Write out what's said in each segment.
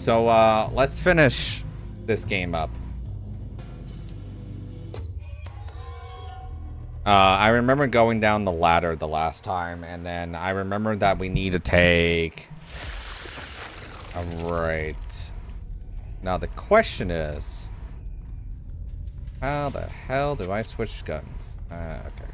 So let's finish this game up. I remember going down the ladder the last time, and then I remember that we need to take a right. Now the question is, how the hell do I switch guns? Okay.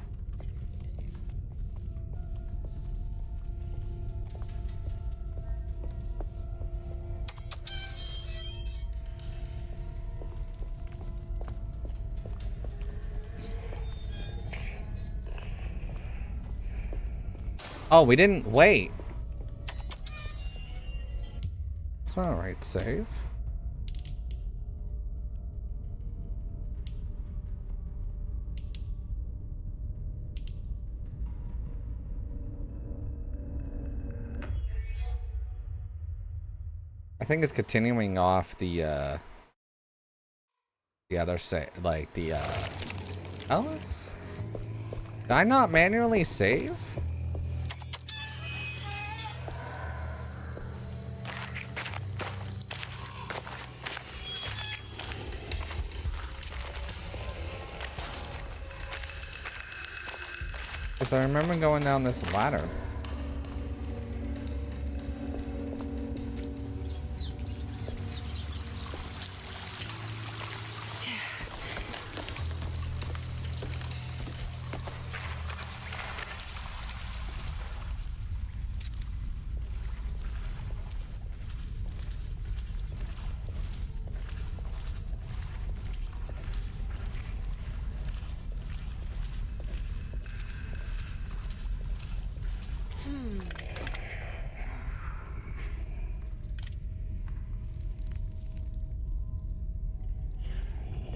Oh, we didn't wait. It's not right save. I think it's continuing off the other side, like the oh, let's... Did I not manually save? Because I remember going down this ladder.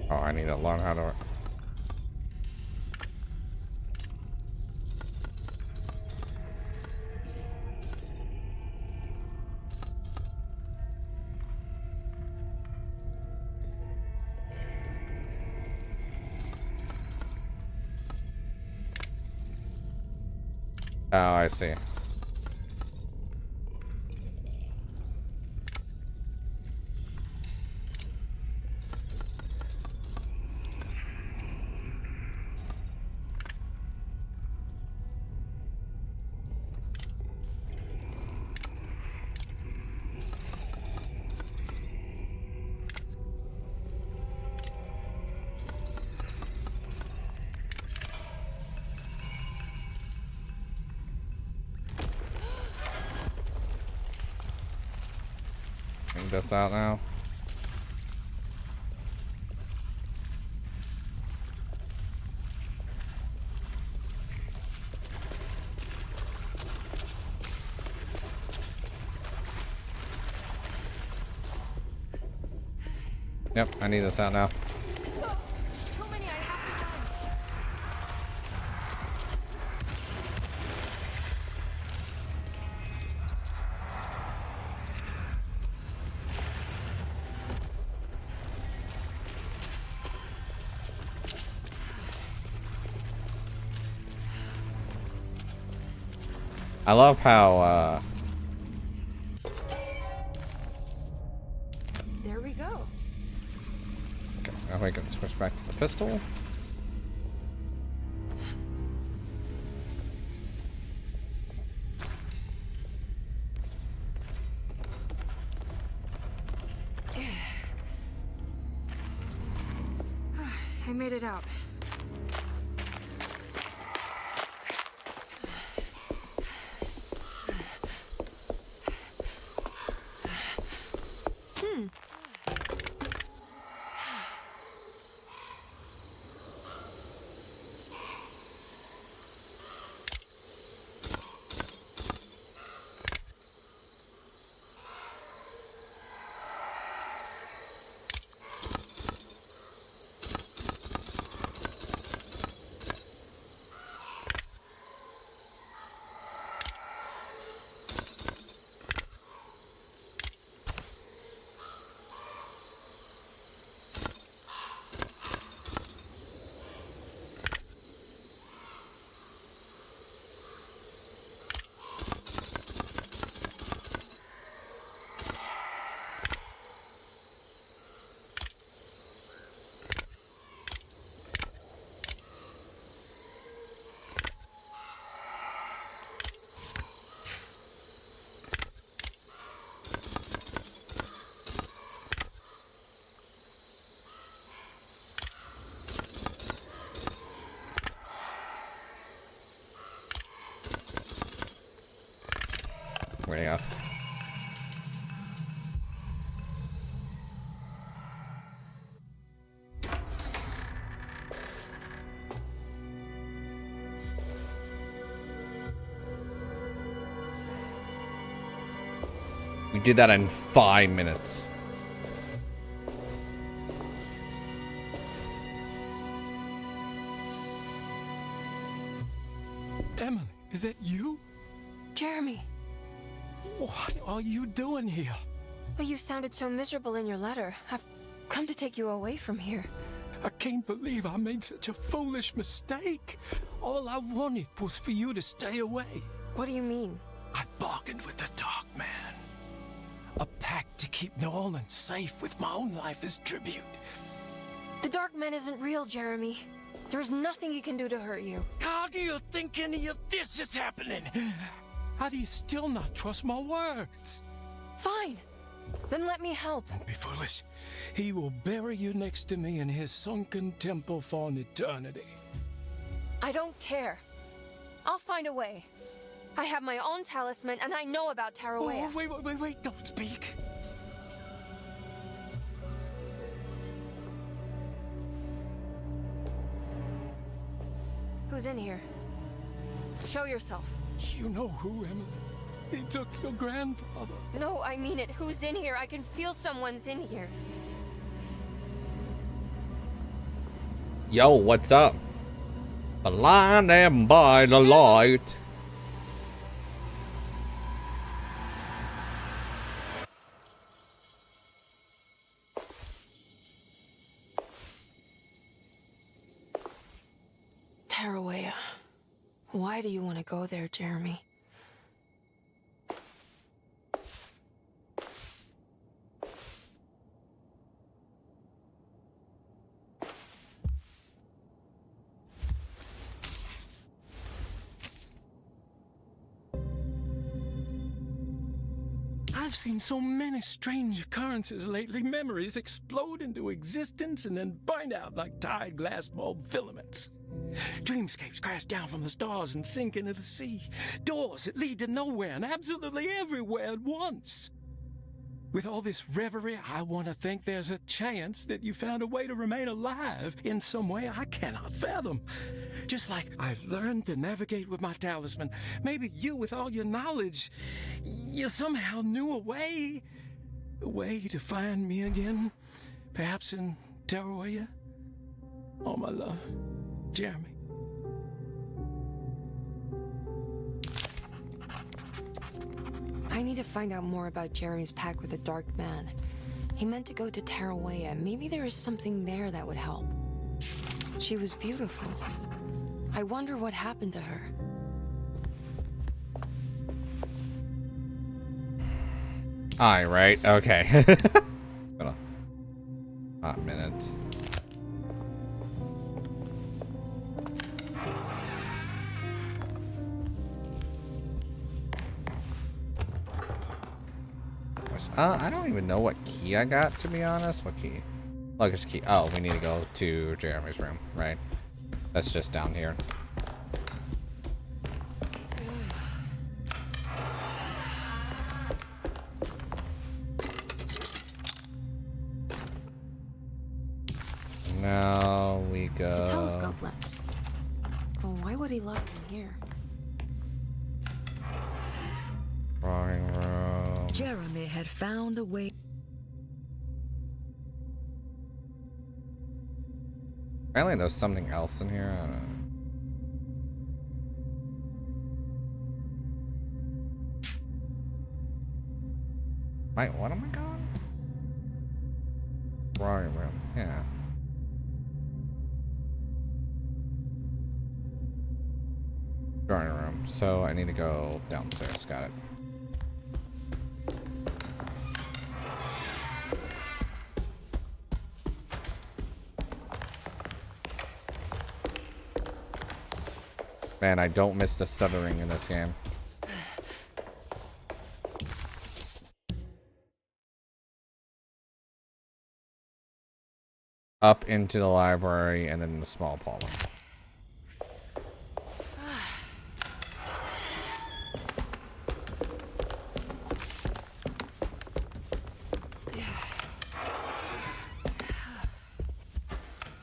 Oh, I need to learn how to... Oh, I see. This out now. Yep, I need this out now. I love how, There we go. okay, now we can switch back to the pistol. I made it out. You did that in 5 minutes. Emily, is that you? Jeremy. What are you doing here? Well, you sounded so miserable in your letter. I've come to take you away from here. I can't believe I made such a foolish mistake. All I wanted was for you to stay away. What do you mean? I bargained with the Dark Man. A pact to keep New Orleans safe with my own life as tribute. The Dark Man isn't real, Jeremy. There's nothing he can do to hurt you. How do you think any of this is happening? How do you still not trust my words? Fine. Then let me help. Don't be foolish. He will bury you next to me in his sunken temple for an eternity. I don't care. I'll find a way. I have my own talisman, and I know about Tarawea. Oh, wait, don't speak. Who's in here? Show yourself. You know who, Emily? He took your grandfather. No, I mean it. Who's in here? I can feel someone's in here. Yo, what's up? Blinded by the light. Tarawea. Why do you want to go there, Jeremy? I've seen so many strange occurrences lately. Memories explode into existence and then burn out like tired glass bulb filaments. Dreamscapes crash down from the stars and sink into the sea. Doors that lead to nowhere and absolutely everywhere at once. With all this reverie, I want to think there's a chance that you found a way to remain alive in some way I cannot fathom. Just like I've learned to navigate with my talisman. Maybe you, with all your knowledge, you somehow knew a way to find me again. Perhaps in Tarawea. Oh, my love, Jeremy. I need to find out more about Jeremy's pact with the Dark Man. He meant to go to Tarawea. Maybe there is something there that would help. She was beautiful. I wonder what happened to her. Right, okay. It's been a hot minute. I don't even know what key I got, to be honest. What key? Luggage key. Oh, we need to go to Jeremy's room, right? That's just down here. Now we go. It's a telescope lens. Oh, why would he lock it in here? Drawing room. Jeremy had found a way. Apparently there's something else in here. I don't know. Wait, what am I going? Drawing room, yeah. Drawing room. So I need to go downstairs. Got it. Man, I don't miss the stuttering in this game. Up into the library and then the small parlor.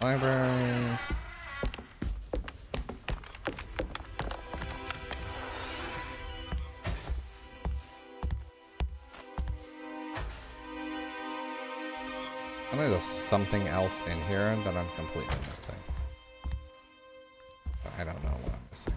Library. I know there's something else in here that I'm completely missing. But I don't know what I'm missing.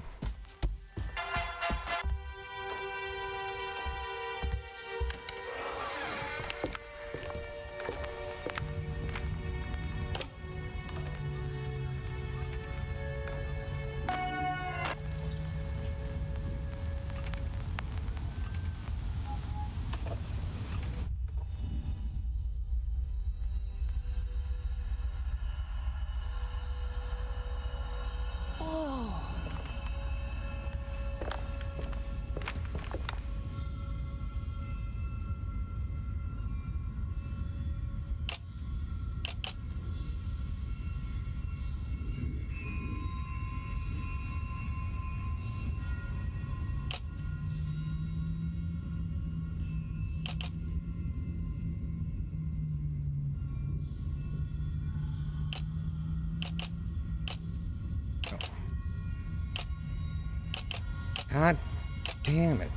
God damn it.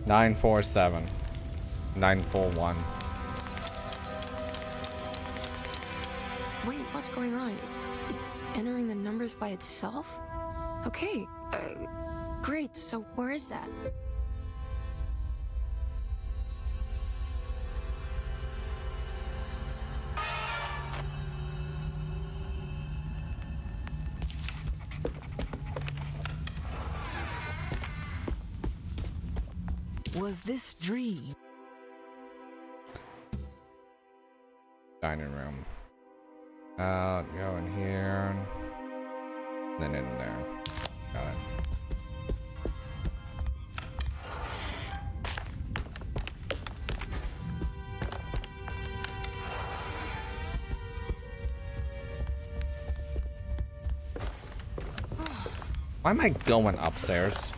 Nine 4-7. 9-4-1. Wait, what's going on? It's entering the numbers by itself? Okay, great, so where is that? Was this dream? Dining room. Go in here. Then in there. Got it. Why am I going upstairs?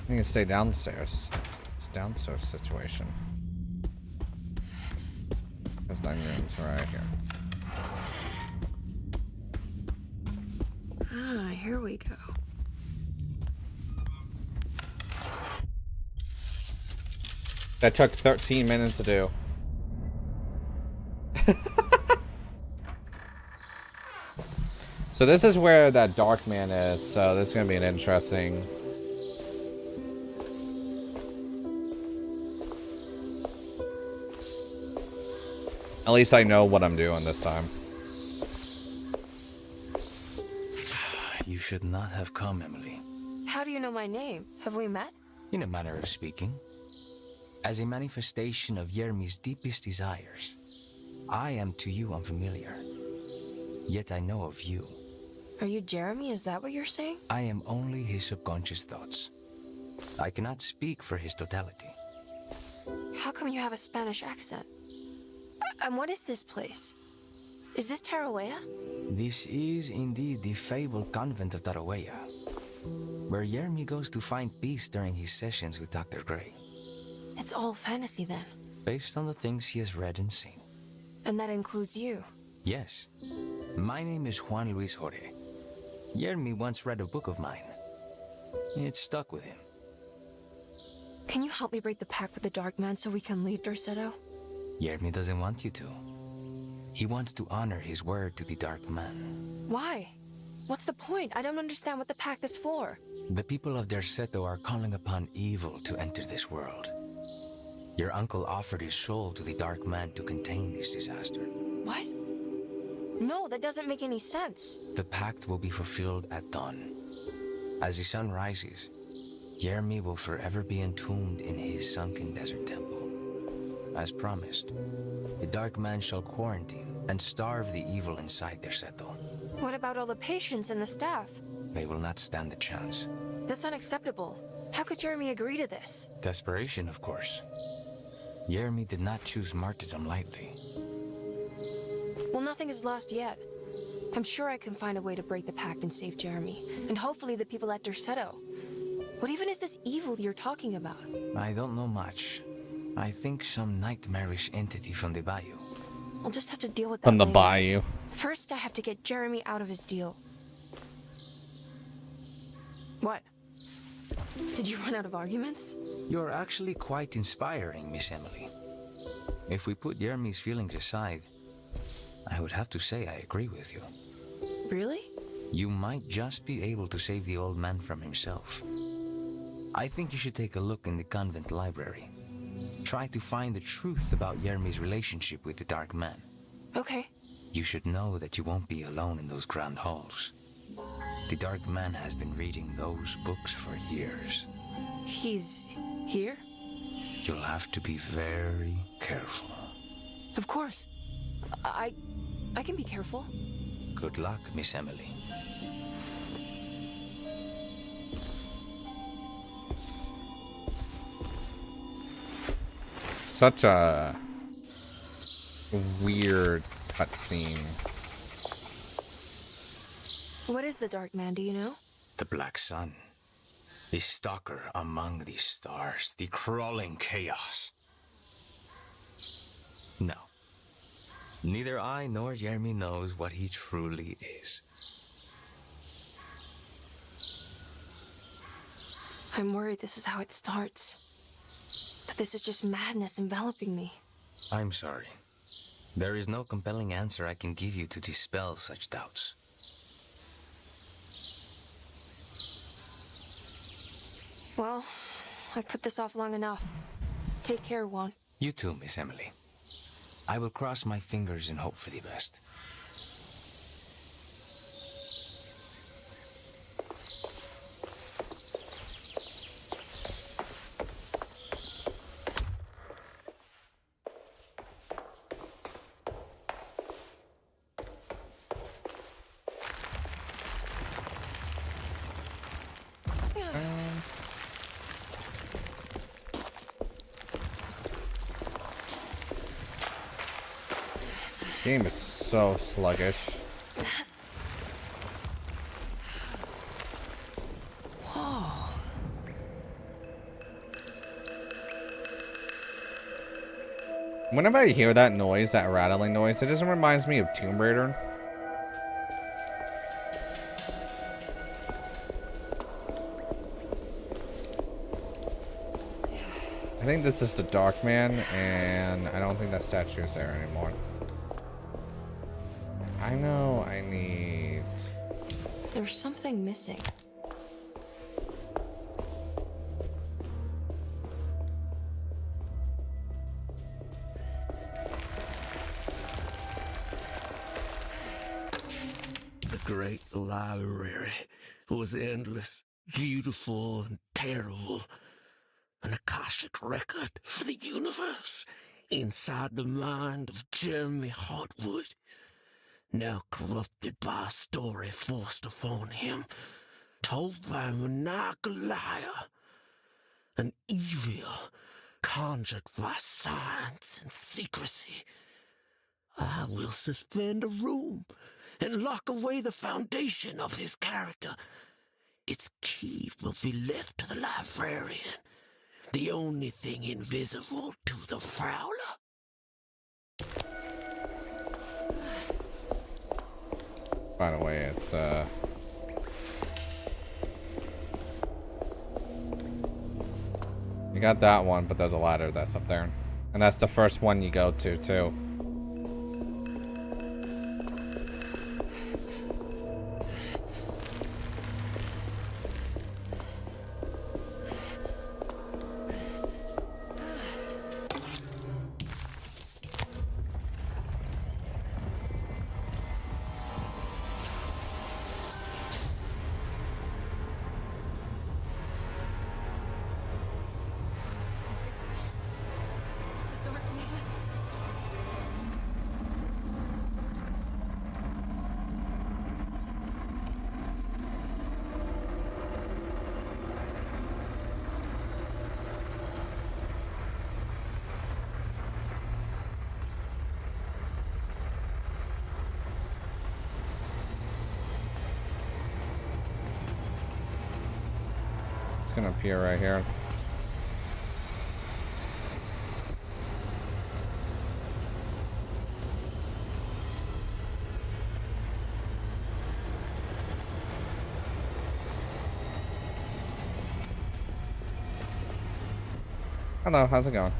I need to stay downstairs. It's a downstairs situation. There's dining rooms right here. Ah, here we go. That took 13 minutes to do. So this is where that dark man is, so this is gonna be an interesting. At least I know what I'm doing this time. You should not have come, Emily. How do you know my name? Have we met? In a manner of speaking. As a manifestation of Yermi's deepest desires, I am to you unfamiliar. Yet I know of you. Are you Jeremy? Is that what you're saying? I am only his subconscious thoughts. I cannot speak for his totality. How come you have a Spanish accent? And what is this place? Is this Tarawea? This is indeed the fabled convent of Tarawea, where Yermi goes to find peace during his sessions with Dr. Gray. It's all fantasy then. Based on the things he has read and seen. And that includes you. Yes. My name is Juan Luis Jorge. Yermi once read a book of mine. It stuck with him. Can you help me break the pact with the Dark Man so we can leave Dorsetto? Yermi doesn't want you to. He wants to honor his word to the Dark Man. Why? What's the point? I don't understand what the pact is for. The people of Dorsetto are calling upon evil to enter this world. Your uncle offered his soul to the Dark Man to contain this disaster. What? No, that doesn't make any sense. The pact will be fulfilled at dawn. As the sun rises, Yermi will forever be entombed in his sunken desert temple. As promised, the Dark Man shall quarantine and starve the evil inside Dorsetto. What about all the patients and the staff? They will not stand a chance. That's unacceptable. How could Jeremy agree to this? Desperation, of course. Yermi did not choose martyrdom lightly. Well, nothing is lost yet. I'm sure I can find a way to break the pact and save Jeremy, and hopefully the people at Derceto. What even is this evil you're talking about? I don't know much. I think some nightmarish entity from the bayou. I'll just have to deal with that From the later. bayou. First, I have to get Jeremy out of his deal. What? Did you run out of arguments? You're actually quite inspiring, Miss Emily. If we put Jeremy's feelings aside, I would have to say I agree with you. Really? You might just be able to save the old man from himself. I think you should take a look in the convent library. Try to find the truth about Jeremy's relationship with the Dark Man. Okay. You should know that you won't be alone in those grand halls. The Dark Man has been reading those books for years. He's here? You'll have to be very careful. Of course. I can be careful. Good luck, Miss Emily. Such a weird cutscene. What is the Dark Man, do you know? The Black Sun. The stalker among the stars. The crawling chaos. No. Neither I nor Jeremy knows what he truly is. I'm worried this is how it starts. That this is just madness enveloping me. I'm sorry. There is no compelling answer I can give you to dispel such doubts. Well, I've put this off long enough. Take care, Juan. You too, Miss Emily. I will cross my fingers and hope for the best. Game is so sluggish. Whoa. Whenever I hear that noise, that rattling noise, it just reminds me of Tomb Raider. I think this is the Dark Man, and I don't think that statue is there anymore. I know I need... There's something missing. The great library was endless, beautiful, and terrible. An Akashic record for the universe inside the mind of Jeremy Hartwood. Now corrupted by a story forced upon him, told by a maniacal liar. An evil conjured by science and secrecy. I will suspend a room and lock away the foundation of his character. Its key will be left to the librarian, the only thing invisible to the prowler. By the way, it's, you got that one, but there's a ladder that's up there. And that's the first one you go to, too. It's gonna appear right here. Hello, how's it going?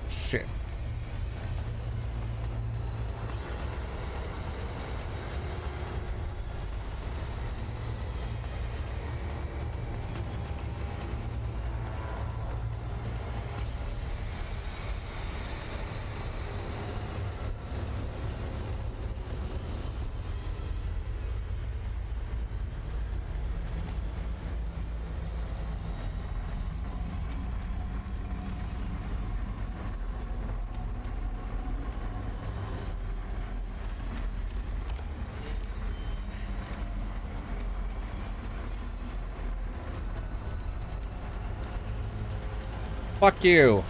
Shit. Fuck you.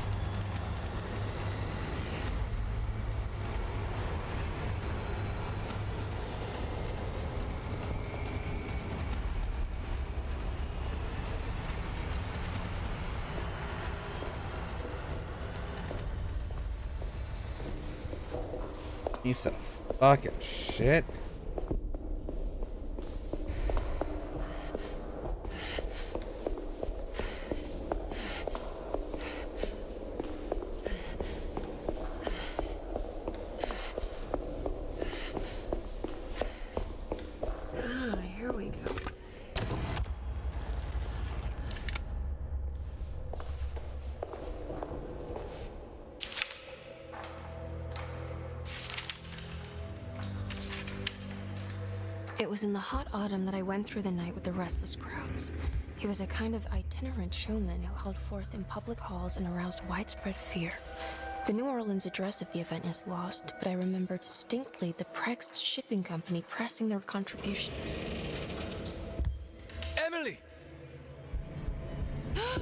Piece of fucking shit. Here we go. It was in the hot autumn that I went through the night with the restless crowds. He was a kind of itinerant showman who held forth in public halls and aroused widespread fear. The New Orleans address of the event is lost, but I remember distinctly the Prext shipping company pressing their contribution. Emily! Please,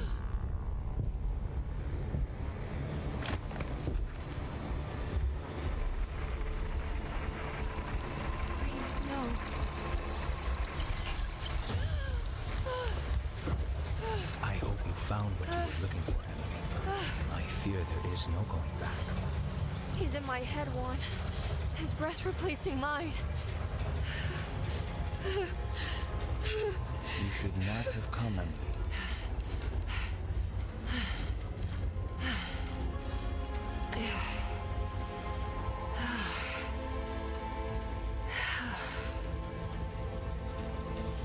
no. I hope you found what you were looking for, Emily. I fear there is no going back. He's in my head, Juan. His breath replacing mine. You should not have come, Emily.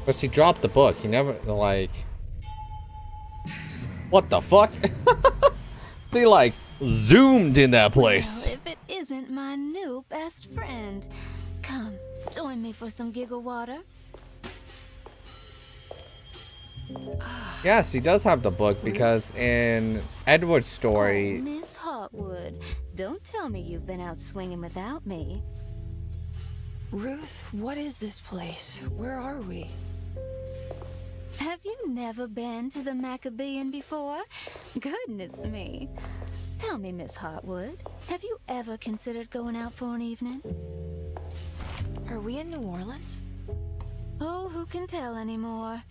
But he dropped the book. He never, like... What the fuck? He, like, zoomed in that place. Well, if it isn't my new best friend. Come, join me for some giggle water. Yes, he does have the book because in Edward's story... Oh, Miss Hartwood, don't tell me you've been out swinging without me. Ruth, what is this place? Where are we? Have you never been to the Maccabean before? Goodness me. Tell me, Miss Hartwood, have you ever considered going out for an evening? Are we in New Orleans? Oh, who can tell anymore?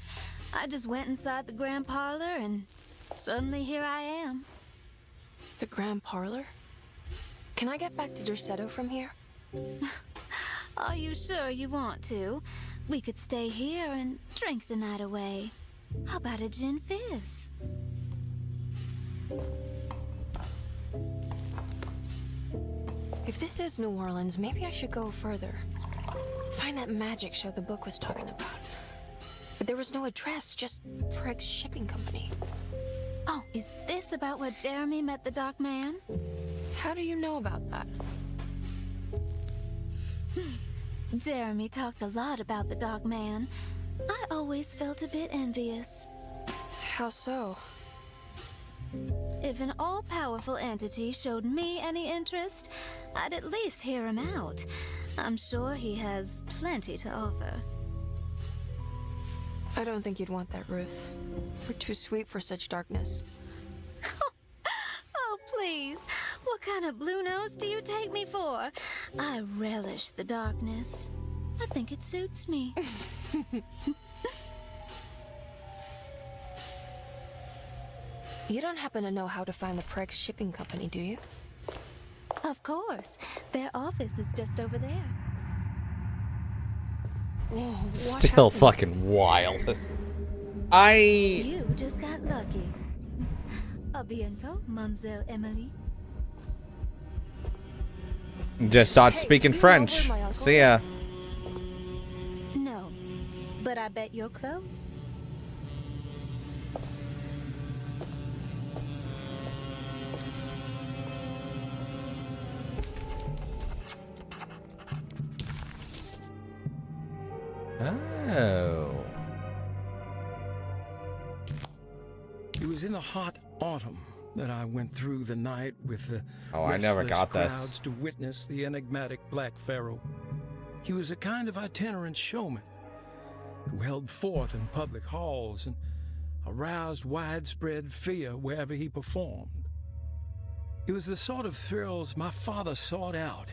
I just went inside the grand parlor and suddenly here I am. The Grand Parlor? Can I get back to Derceto from here? Are you sure you want to? We could stay here and drink the night away. How about a gin fizz? If this is New Orleans, maybe I should go further. Find that magic show the book was talking about. But there was no address, just Prext Shipping Company. Oh, is this about where Jeremy met the Dark Man? How do you know about that? Jeremy talked a lot about the Dark Man. I always felt a bit envious. How so? If an all-powerful entity showed me any interest, I'd at least hear him out. I'm sure he has plenty to offer. I don't think you'd want that, Ruth. We're too sweet for such darkness. Oh, please. What kind of blue nose do you take me for? I relish the darkness. I think it suits me. You don't happen to know how to find the Prex shipping company, do you? Of course. Their office is just over there. Whoa, what Still happened? fucking wild. You just got lucky. A bientôt, Mademoiselle Emily. Just started Hey, speaking you know French. where my uncle See ya. is? No, but I bet you're close. Oh. It was in the hot autumn that I went through the night with the Oh, I never restless got this. crowds to witness the enigmatic Black Pharaoh. He was a kind of itinerant showman who held forth in public halls and aroused widespread fear wherever he performed. It was the sort of thrills my father sought out,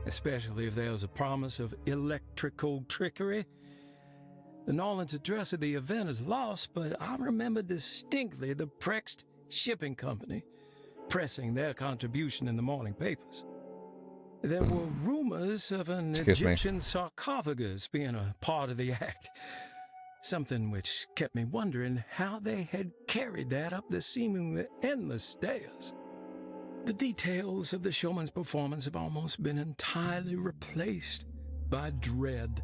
especially if there was a promise of electrical trickery. The Nolan's address of the event is lost, but I remember distinctly the Prex Shipping Company pressing their contribution in the morning papers. There were rumors of an Excuse me. Egyptian sarcophagus being a part of the act, something which kept me wondering how they had carried that up the seemingly endless stairs. The details of the showman's performance have almost been entirely replaced by dread,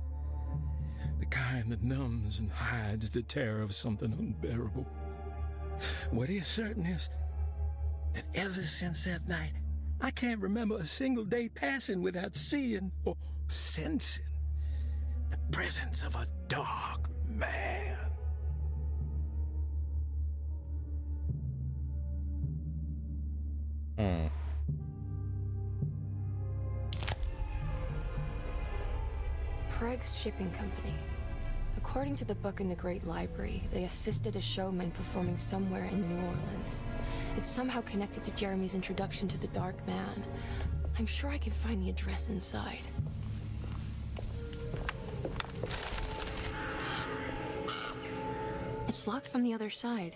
the kind that numbs and hides the terror of something unbearable. What is certain is that ever since that night, I can't remember a single day passing without seeing or sensing the presence of a dark man. Prex Shipping Company. According to the book in the Great Library, they assisted a showman performing somewhere in New Orleans. It's somehow connected to Jeremy's introduction to the Dark Man. I'm sure I can find the address inside. It's locked from the other side.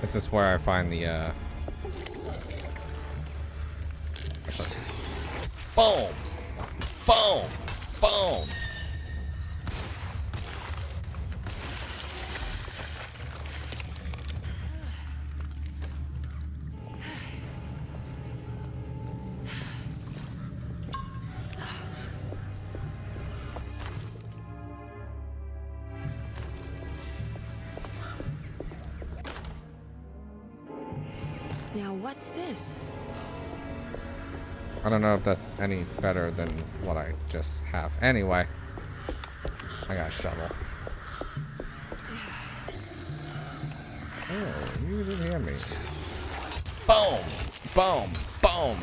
This is where I find the, actually, boom! Boom! Boom! Now what's this? I don't know if that's any better than what I just have. Anyway, I got a shovel. Oh, you didn't hear me. Boom! Boom! Boom!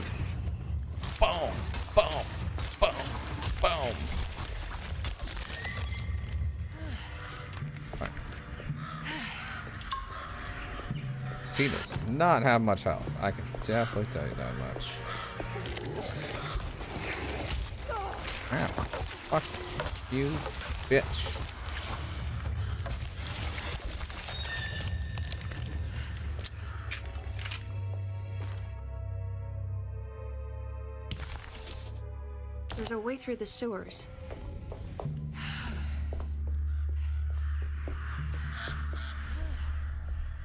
Boom! Boom! Boom! Boom! he does not have much health. I can definitely tell you that much. Ow. Fuck you, bitch. There's a way through the sewers.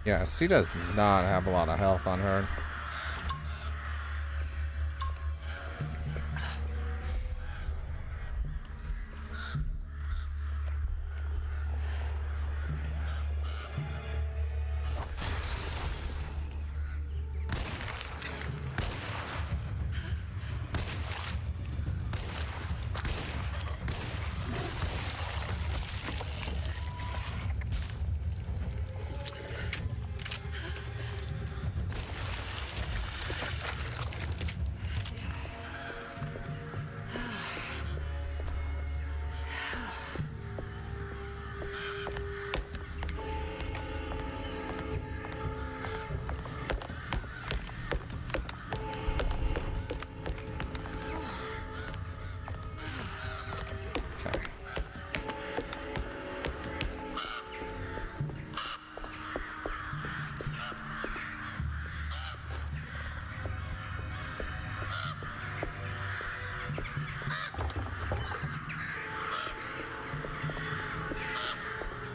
Yeah, she does not have a lot of health on her.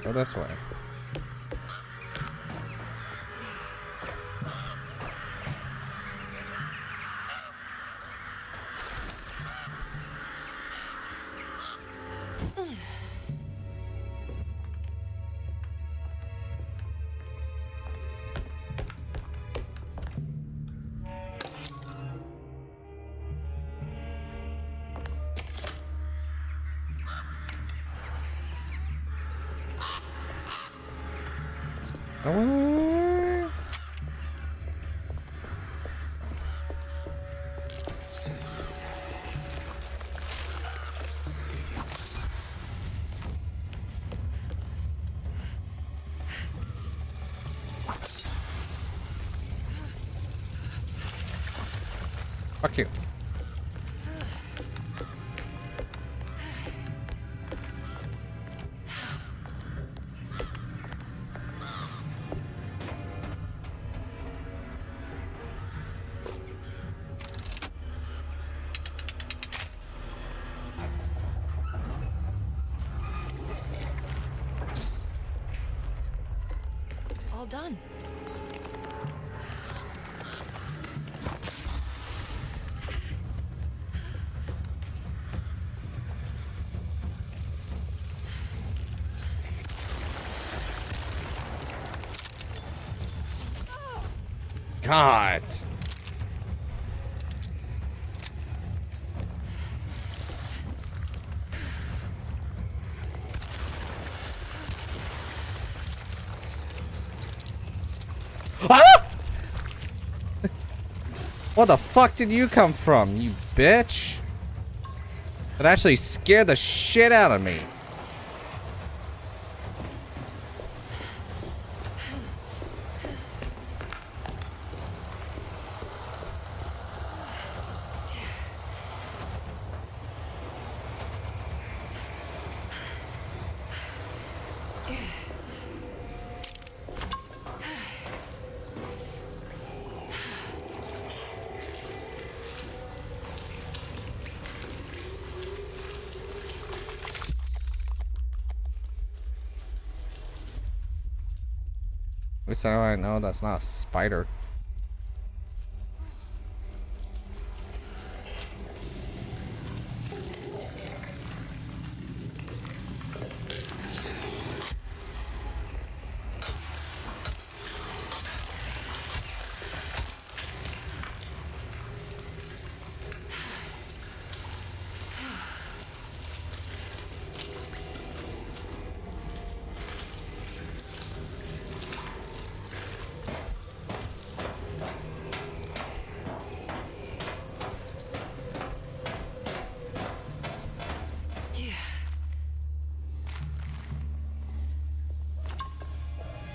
Go this way. Oh. Fuck you. All done. God. Ah! Where the fuck did you come from, you bitch? That actually scared the shit out of me. At least I know that's not a spider.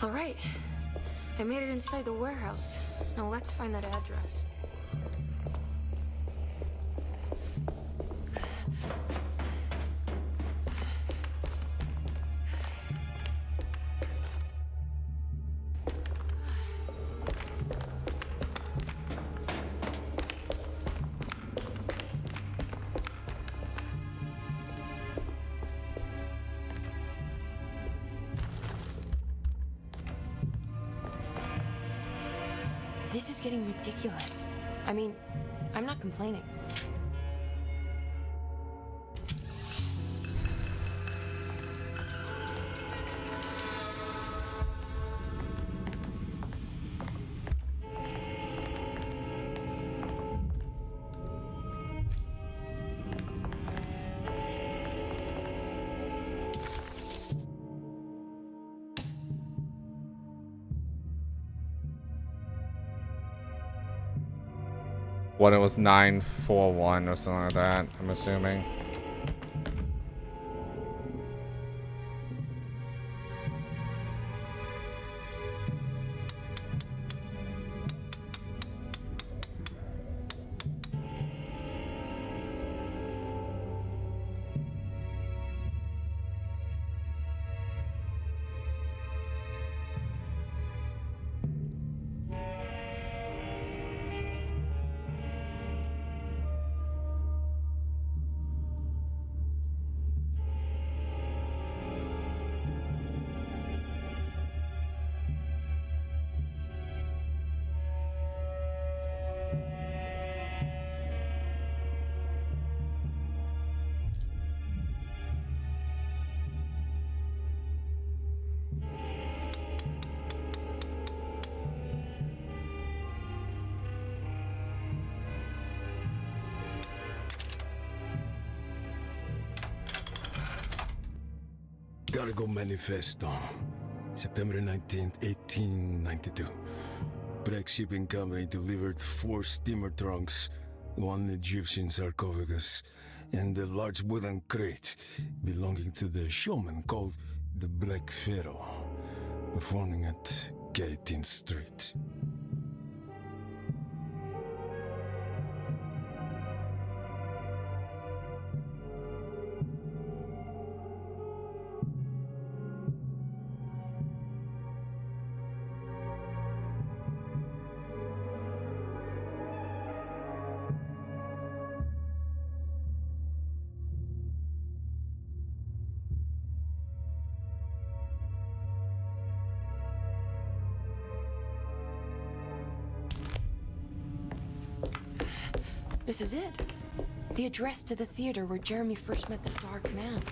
All right. I made it inside the warehouse. Now let's find that address. This is getting ridiculous. I mean, I'm not complaining. What, it was 941 or something like that, I'm assuming. Cargo Manifesto, September 19th, 1892. Breck Shipping Company delivered 4 steamer trunks, 1 Egyptian sarcophagus, and a large wooden crate belonging to the showman called the Black Pharaoh, performing at 18th Street. This is it. The address to the theater where Jeremy first met the Dark Man.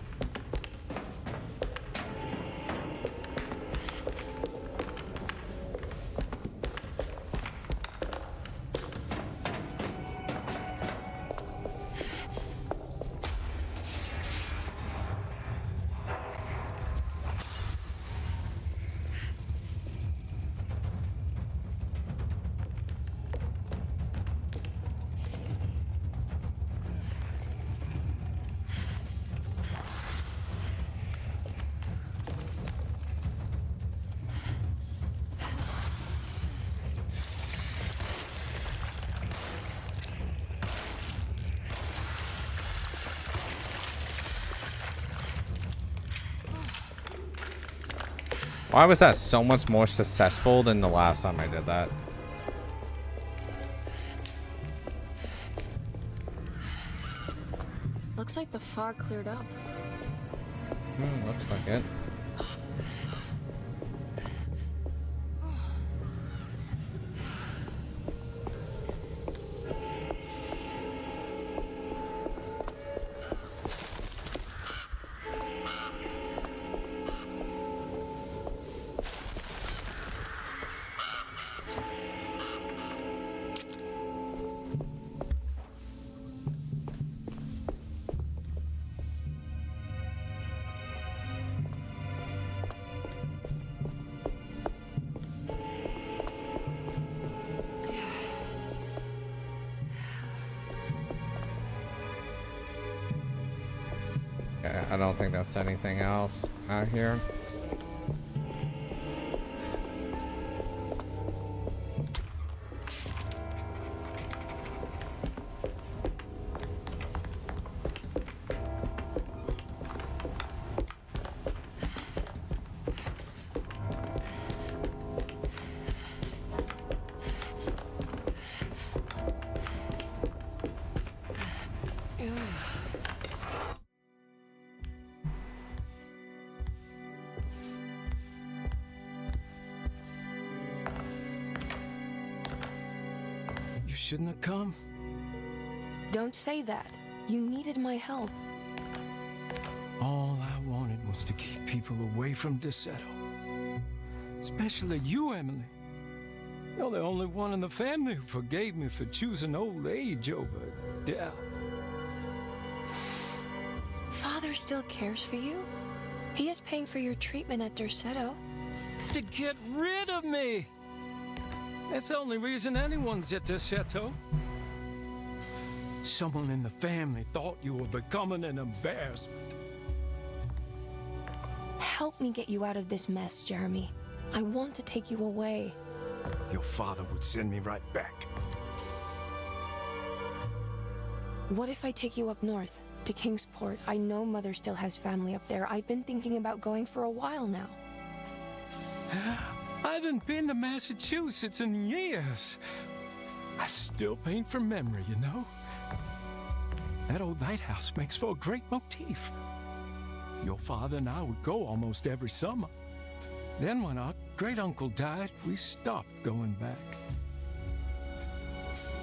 Why was that so much more successful than the last time I did that? Looks like the fog cleared up. Looks like it. I don't think that's anything else out here. You shouldn't have come. Don't say that. You needed my help. All I wanted was to keep people away from Desetto. Especially you, Emily. You're the only one in the family who forgave me for choosing old age over death. Father still cares for you? He is paying for your treatment at Desetto. To get rid of me! That's the only reason anyone's at Desetto. Someone in the family thought you were becoming an embarrassment. Help me get you out of this mess, Jeremy. I want to take you away. Your father would send me right back. What if I take you up north, to Kingsport? I know Mother still has family up there. I've been thinking about going for a while now. I haven't been to Massachusetts in years. I still paint from memory, you know? That old lighthouse makes for a great motif. Your father and I would go almost every summer. Then when our great-uncle died, we stopped going back.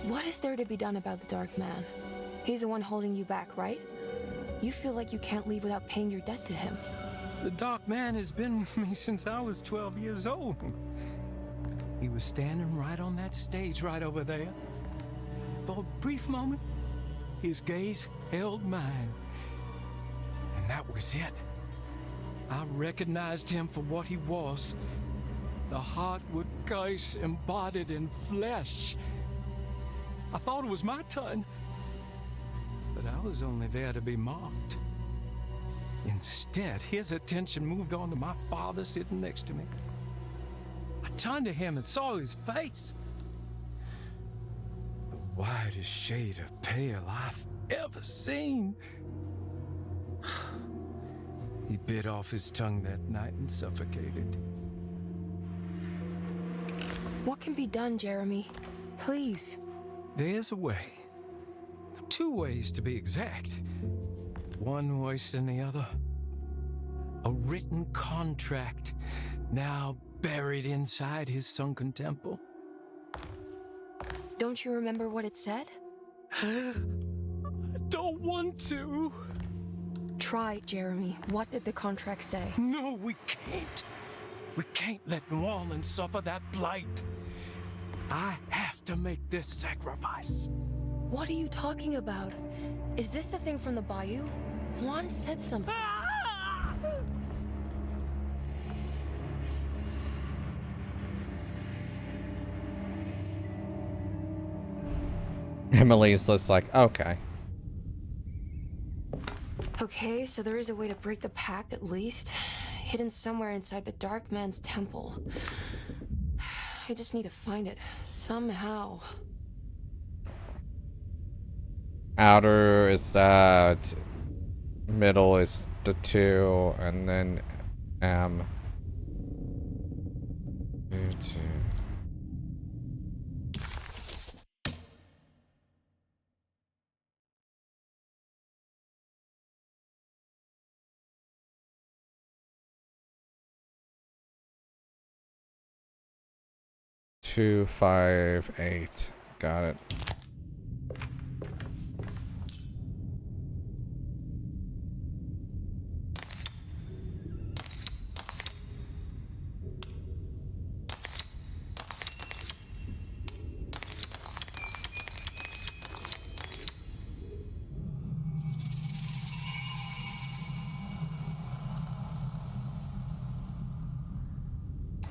What is there to be done about the Dark Man? He's the one holding you back, right? You feel like you can't leave without paying your debt to him. The Dark Man has been with me since I was 12 years old. He was standing right on that stage right over there. For a brief moment, his gaze held mine. And that was it. I recognized him for what he was. The Hartwood curse embodied in flesh. I thought it was my turn. But I was only there to be mocked. Instead, his attention moved on to my father sitting next to me. I turned to him and saw his face. The whitest shade of pale I've ever seen. He bit off his tongue that night and suffocated. What can be done, Jeremy? Please. There's a way. 2 ways to be exact. One worse than the other. A written contract now buried inside his sunken temple. Don't you remember what it said? I don't want to. Try, Jeremy. What did the contract say? No, we can't. We can't let New Orleans suffer that blight. I have to make this sacrifice. What are you talking about? Is this the thing from the bayou? Juan said something. Emily's just like, okay. Okay, so there is a way to break the pact at least. Hidden somewhere inside the Dark Man's temple. I just need to find it. Somehow. Outer is that. Middle is the 2, and then M. 2. Two, 5, 8. Got it.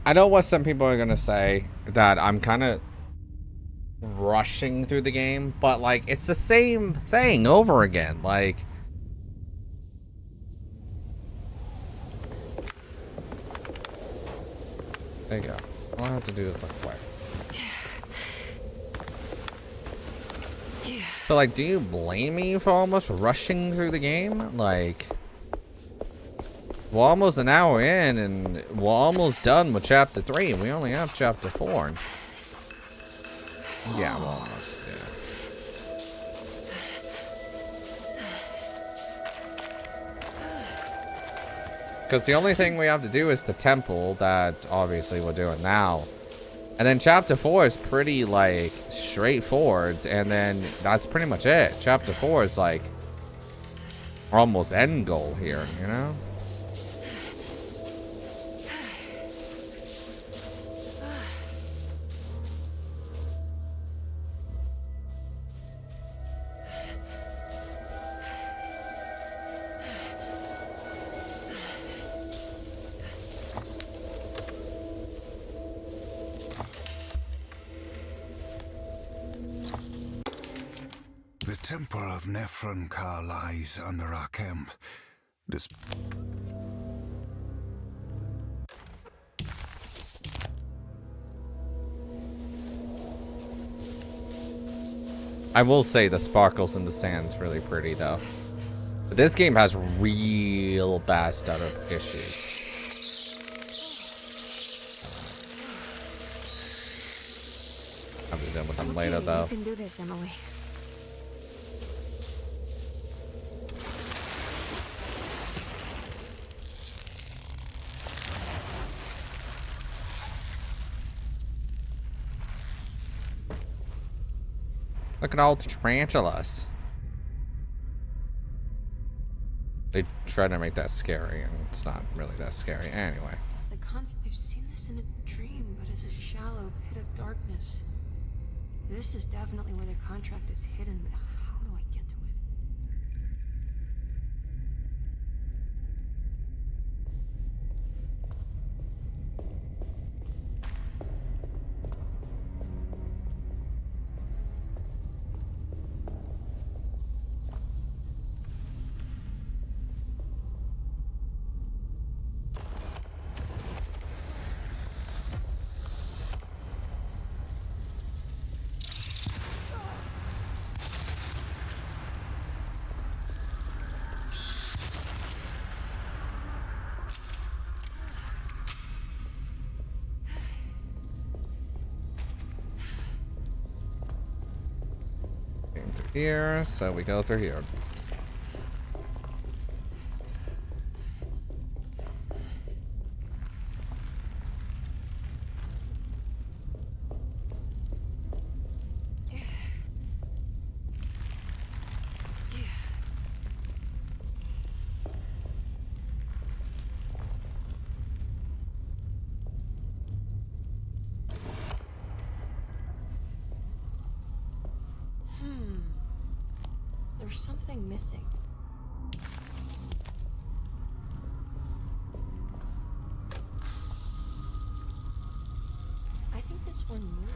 I know what some people are gonna say, that I'm kind of rushing through the game, but like it's the same thing over again. Like, there you go. All I have to do is like quick. So like, do you blame me for almost rushing through the game? Like, we're almost an hour in, and we're almost done with chapter 3. We only have chapter 4. Yeah, we're almost, Because the only thing we have to do is the temple, that obviously we're doing now. And then chapter 4 is pretty, like, straightforward. And then that's pretty much it. Chapter 4 is, like, almost end goal here, you know? The temple of Nephron-Ka lies under our camp. This I will say the sparkles in the sand's really pretty, though. But this game has real bad stutter issues. I'll be done with them later, though. You can do this, Emily. Look at all the tarantulas. They try to make that scary, and it's not really that scary anyway. It's the concept. I've seen this in a dream, but as a shallow pit of darkness. This is definitely where the contract is hidden, but how do I get to it? Here, so we go through here. There's something missing. I think this one moves.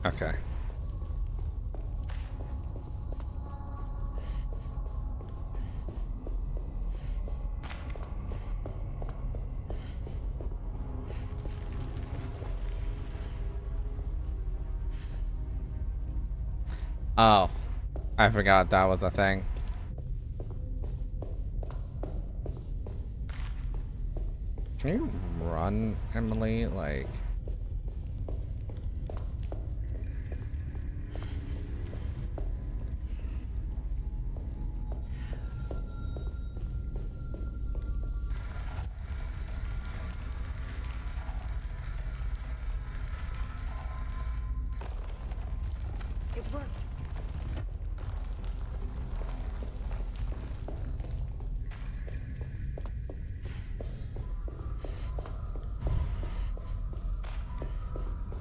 Okay. Oh, I forgot that was a thing. Can you run, Emily? Like...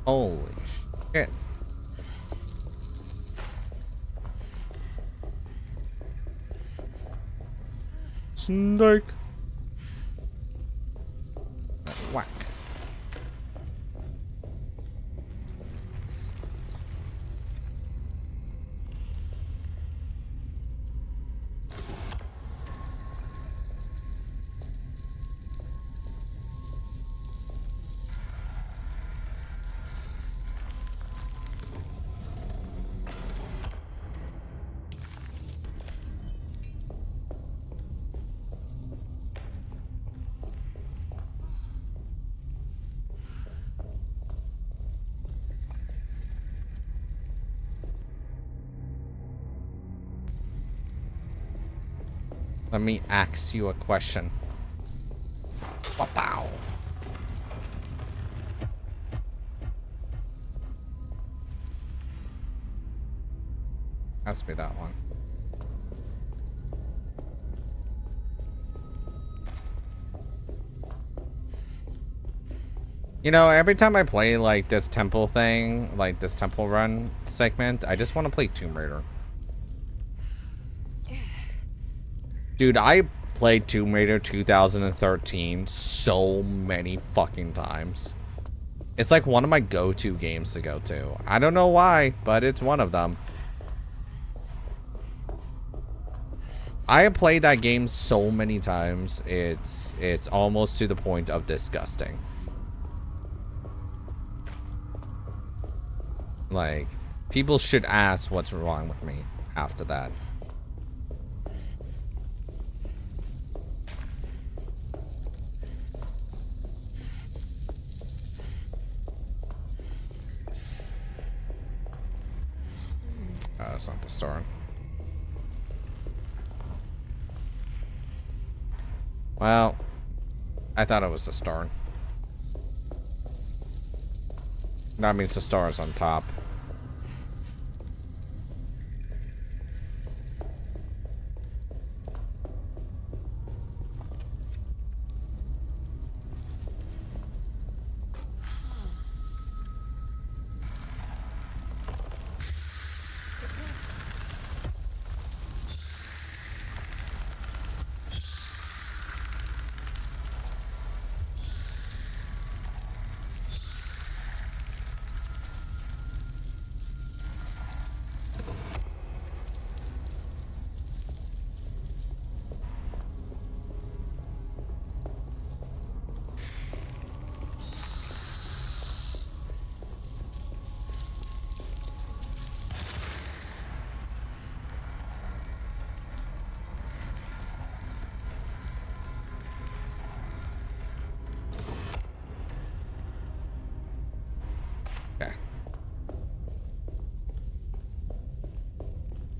Holy shit. Snake. Whack. Let me ask you a question. Wow. Ask me that one. You know, every time I play like this temple thing, like this temple run segment, I just want to play Tomb Raider. Dude, I played Tomb Raider 2013 so many fucking times. It's like one of my go-to games to go to. I don't know why, but it's one of them. I have played that game so many times, it's almost to the point of disgusting. Like, people should ask what's wrong with me after that. That's not the store. Well, I thought it was the store. That means the star is on top.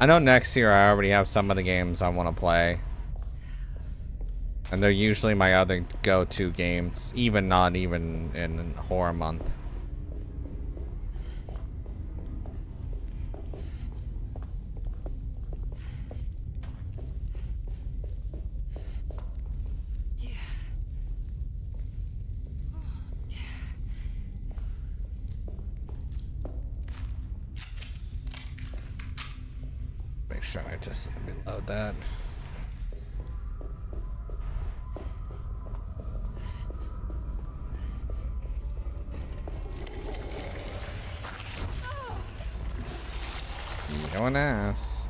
I know next year I already have some of the games I want to play. And they're usually my other go-to games, even not even in horror month. Make sure I just reload that. You're an ass.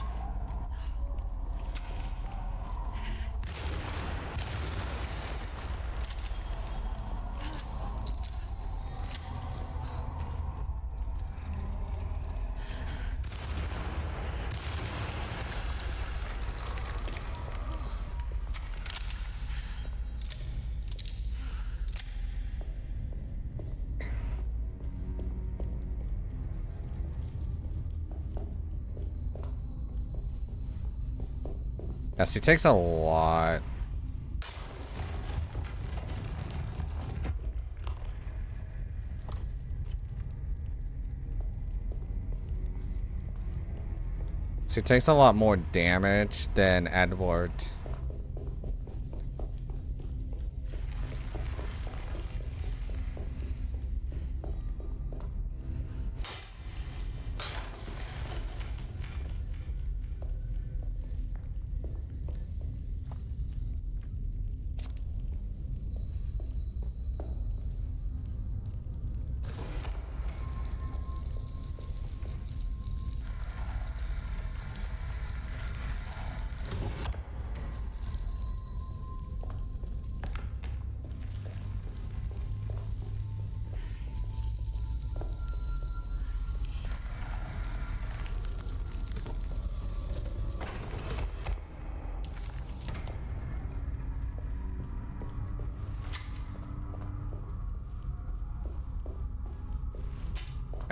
Yes, he takes a lot. So he takes a lot more damage than Edward.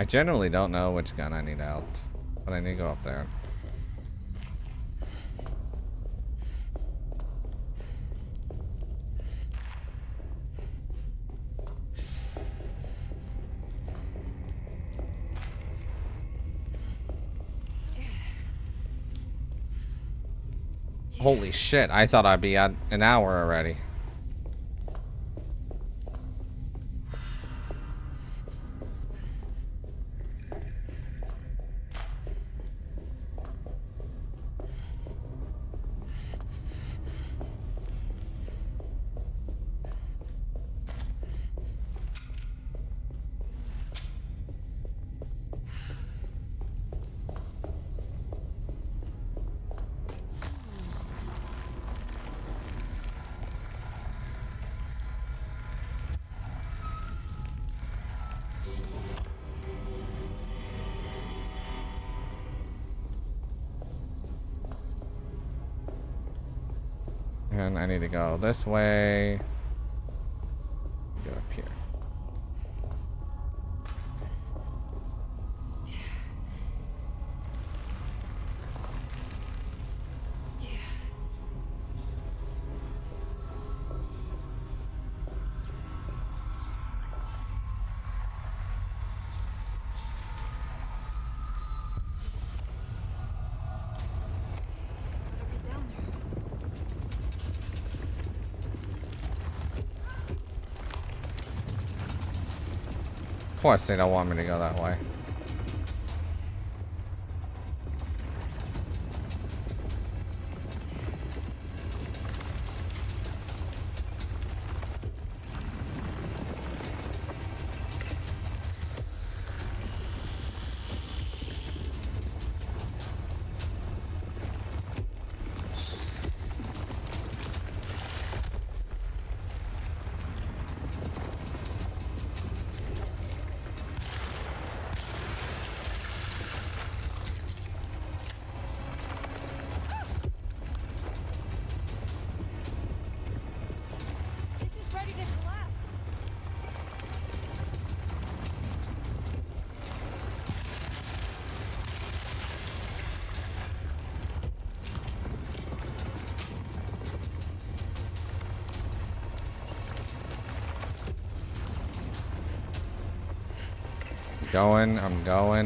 I generally don't know which gun I need out, but I need to go up there. Holy shit, I thought I'd be at an hour already. And I need to go this way. Go up here. Of course they don't want me to go that way.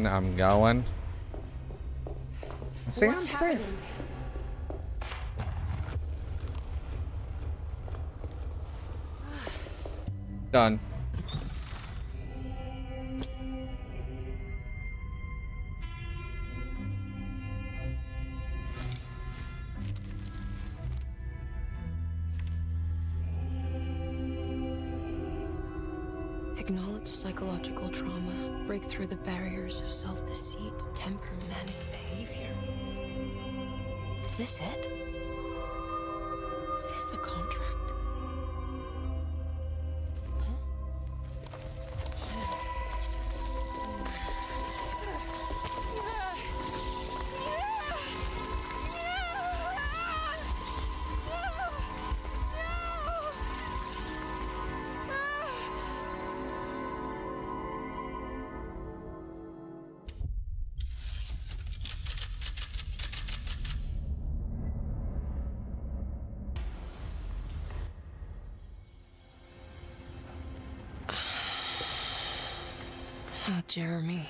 I'm going. See, I'm safe. Done. Acknowledge psychological trauma. Break through the barriers of self-deceit, temper, manic behavior. Is this it? Is this the contract? Oh, Jeremy.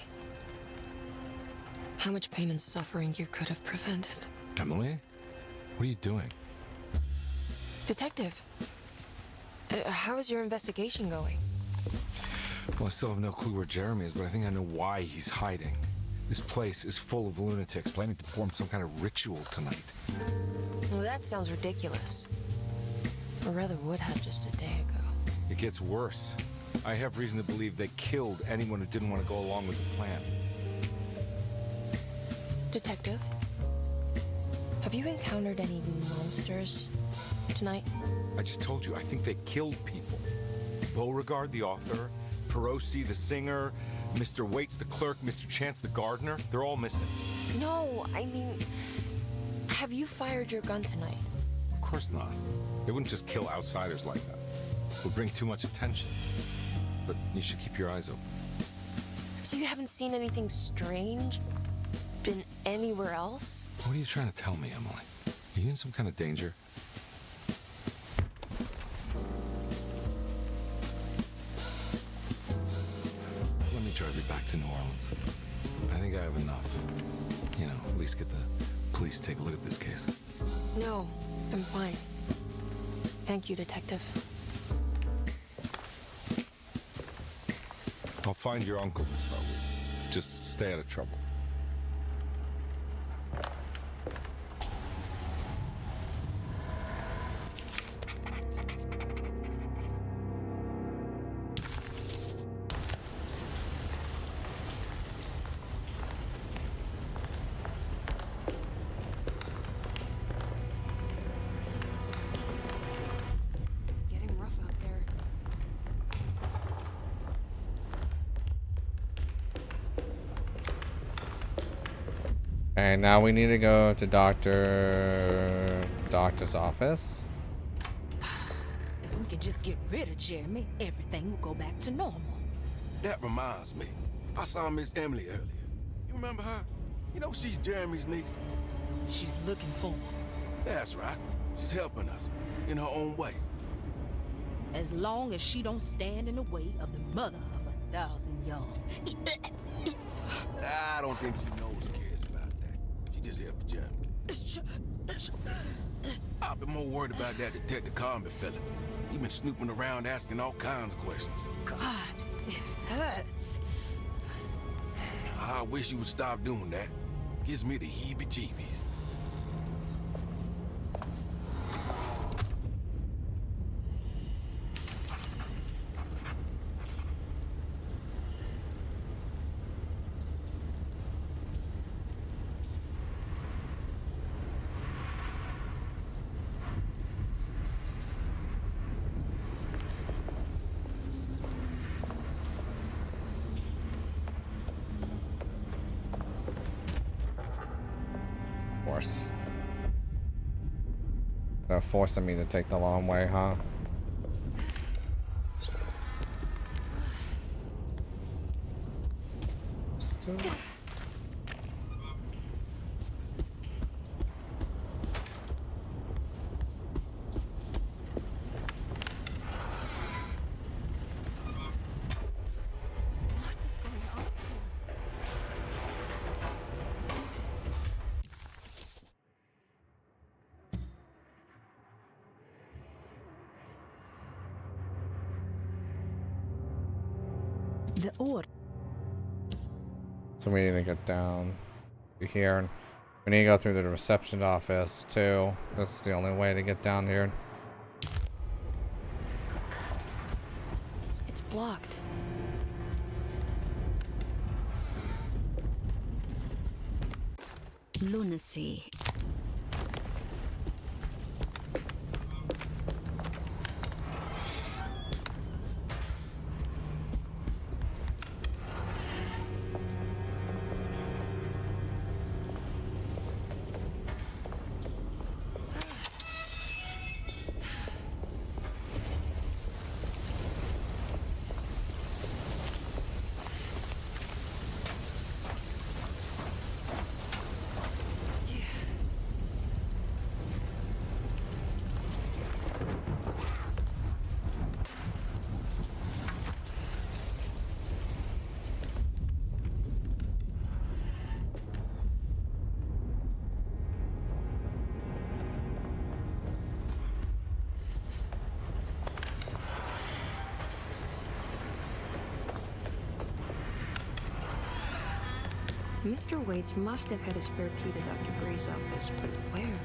How much pain and suffering you could have prevented. Emily? What are you doing? Detective, how is your investigation going? Well, I still have no clue where Jeremy is, but I think I know why he's hiding. This place is full of lunatics planning to perform some kind of ritual tonight. Well, that sounds ridiculous. Or rather would have just a day ago. It gets worse. I have reason to believe they killed anyone who didn't want to go along with the plan. Detective, have you encountered any monsters tonight? I just told you, I think they killed people. Beauregard, the author, Perosi, the singer, Mr. Waits, the clerk, Mr. Chance, the gardener, they're all missing. No, I mean, have you fired your gun tonight? Of course not. They wouldn't just kill outsiders like that. It would bring too much attention. But you should keep your eyes open. So you haven't seen anything strange? Been anywhere else? What are you trying to tell me, Emily? Are you in some kind of danger? Let me drive you back to New Orleans. I think I have enough. You know, at least get the police to take a look at this case. No, I'm fine. Thank you, Detective. I'll find your uncle, Miss Hartwood. Just stay out of trouble. It's getting rough out there. And now we need to go to the doctor's office. If we could just get rid of Jeremy, everything will go back to normal. That reminds me. I saw Miss Emily earlier. You remember her? You know she's Jeremy's niece. She's looking for him. That's right. She's helping us in her own way. As long as she don't stand in the way of the mother of 1,000 young. I don't think she knows or cares about that. She just here for Jeremy. I've been more worried about that Detective Carmen fella. He been snooping around asking all kinds of questions. God, it hurts. I wish you would stop doing that. Gives me the heebie-jeebies. Force. They're forcing me to take the long way, huh? Still. What is going on? The order. So we need to get down here. And we need to go through the reception office too. This is the only way to get down here. It's blocked. Lunacy. Mr. Waits must have had a spare key to Dr. Gray's office, but where?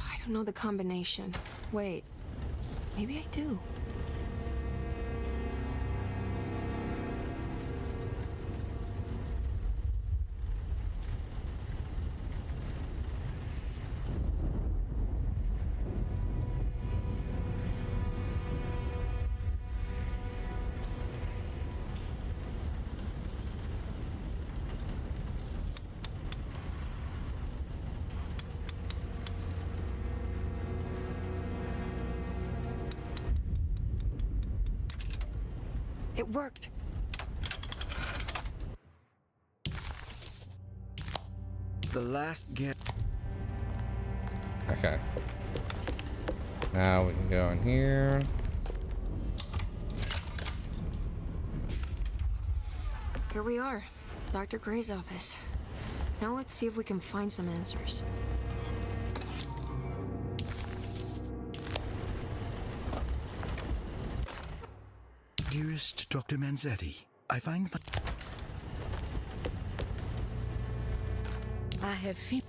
I don't know the combination. Wait, maybe I do. It worked. The last get. Okay. Now we can go in here. Here we are. Dr. Gray's office. Now let's see if we can find some answers. Dearest Dr. Manzetti, I find I have finished.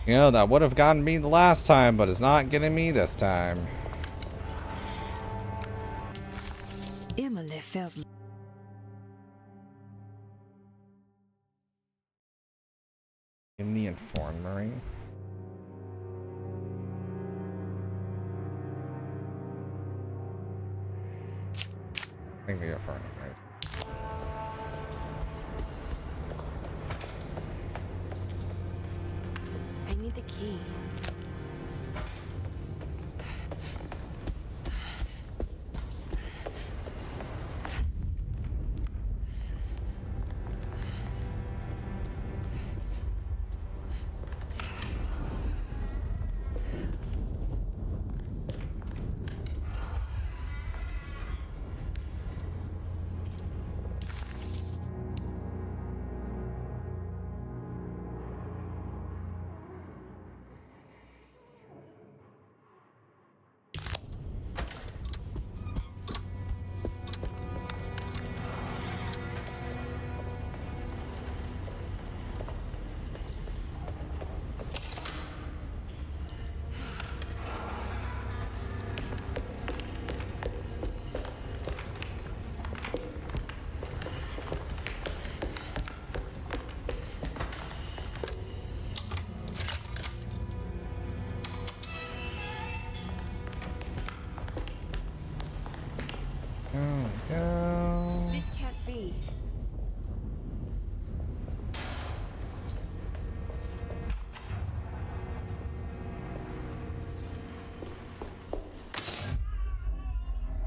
You know, that would have gotten me the last time, but it's not getting me this time. Emily felt. In the infirmary. I think the infirmary. I need the key. This can't be.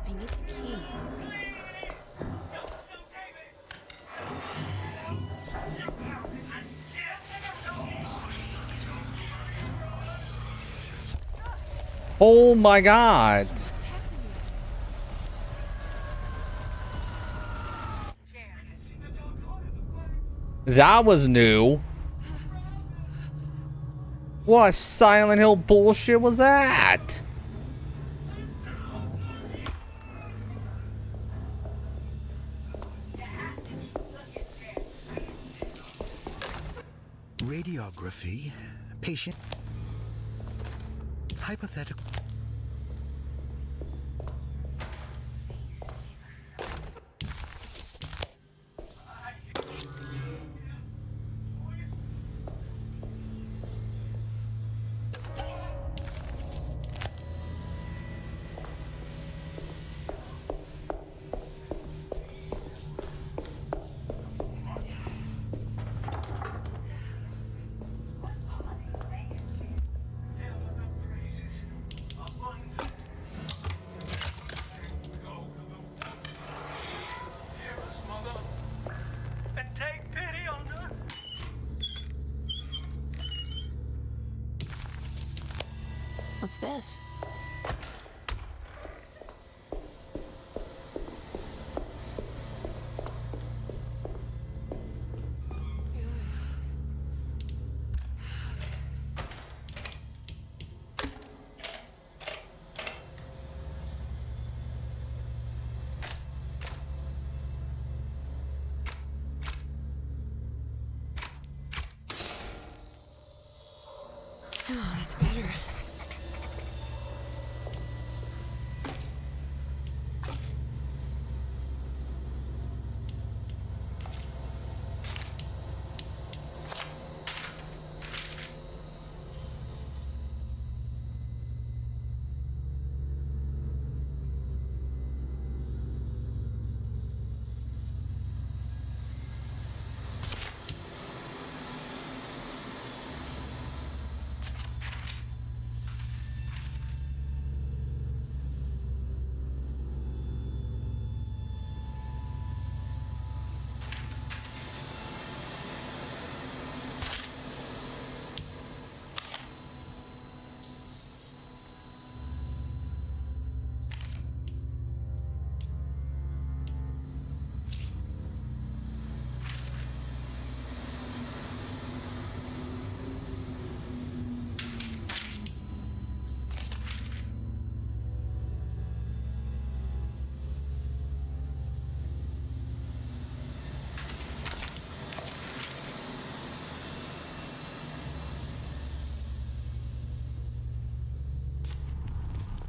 I need the key. Oh my god! That was new. What Silent Hill bullshit was that? radiography, patient, hypothetical. What's this? Oh, that's better.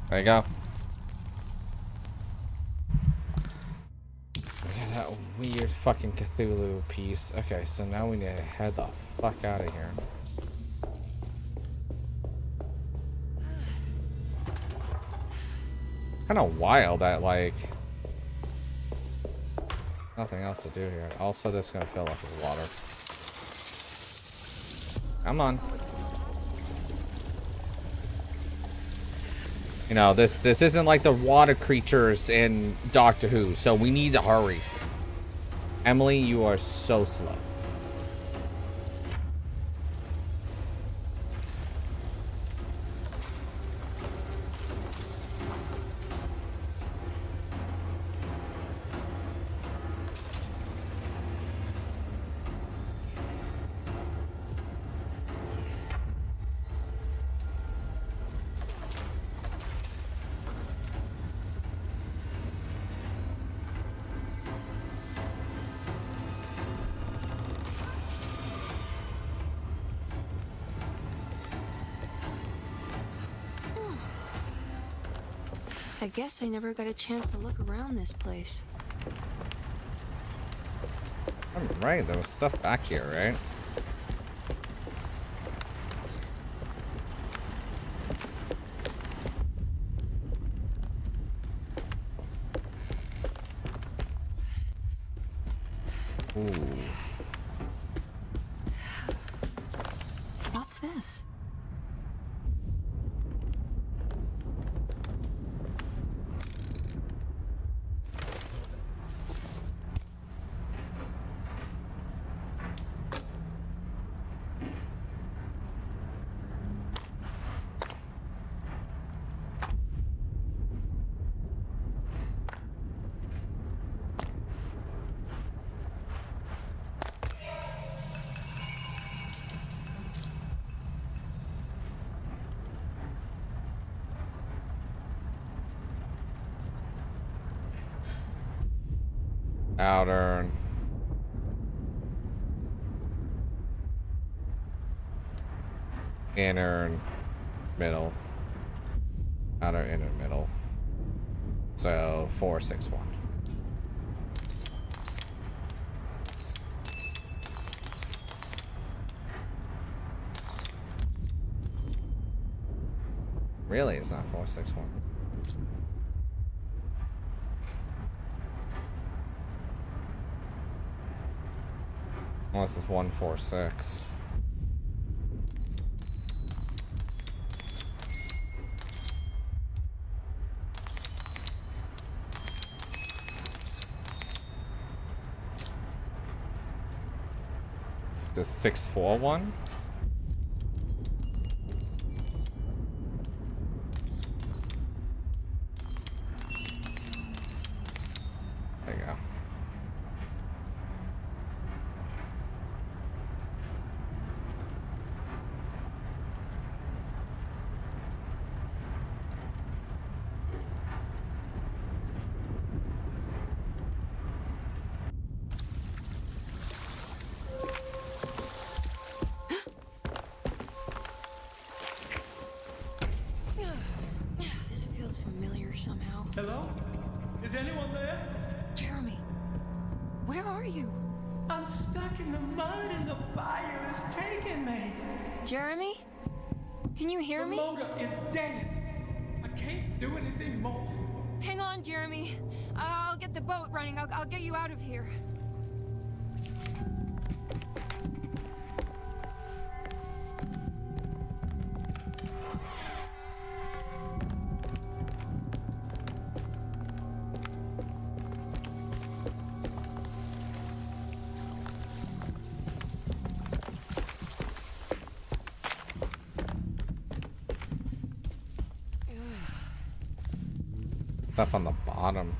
There you go. Yeah, that weird fucking Cthulhu piece. Okay, so now we need to head the fuck out of here. Kind of wild that, like, nothing else to do here. Also, this is gonna fill up with water. Come on. You know, this isn't like the water creatures in Doctor Who, so we need to hurry. Emily, you are so slow. I guess I never got a chance to look around this place. I'm right, there was stuff back here, right? Ooh. What's this? Outer. Inner. Middle. Outer, inner, middle. So 4, 6, 1. Really? It's not 4, 6, 1. Unless it's 1, 4, 6. It's a 6, 4, 1. There you go. This feels familiar somehow. Hello? Is anyone there? Jeremy, where are you? I'm stuck in the mud and the fire is taking me. Jeremy? Can you hear me? The motor is dead. I can't do anything more. Hang on, Jeremy. I'll get the boat running. I'll get you out of here. Stuff on the bottom.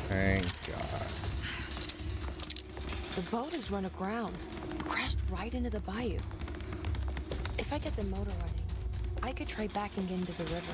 Thank God. The boat has run aground. Crashed right into the bayou. If I get the motor running, I could try backing into the river.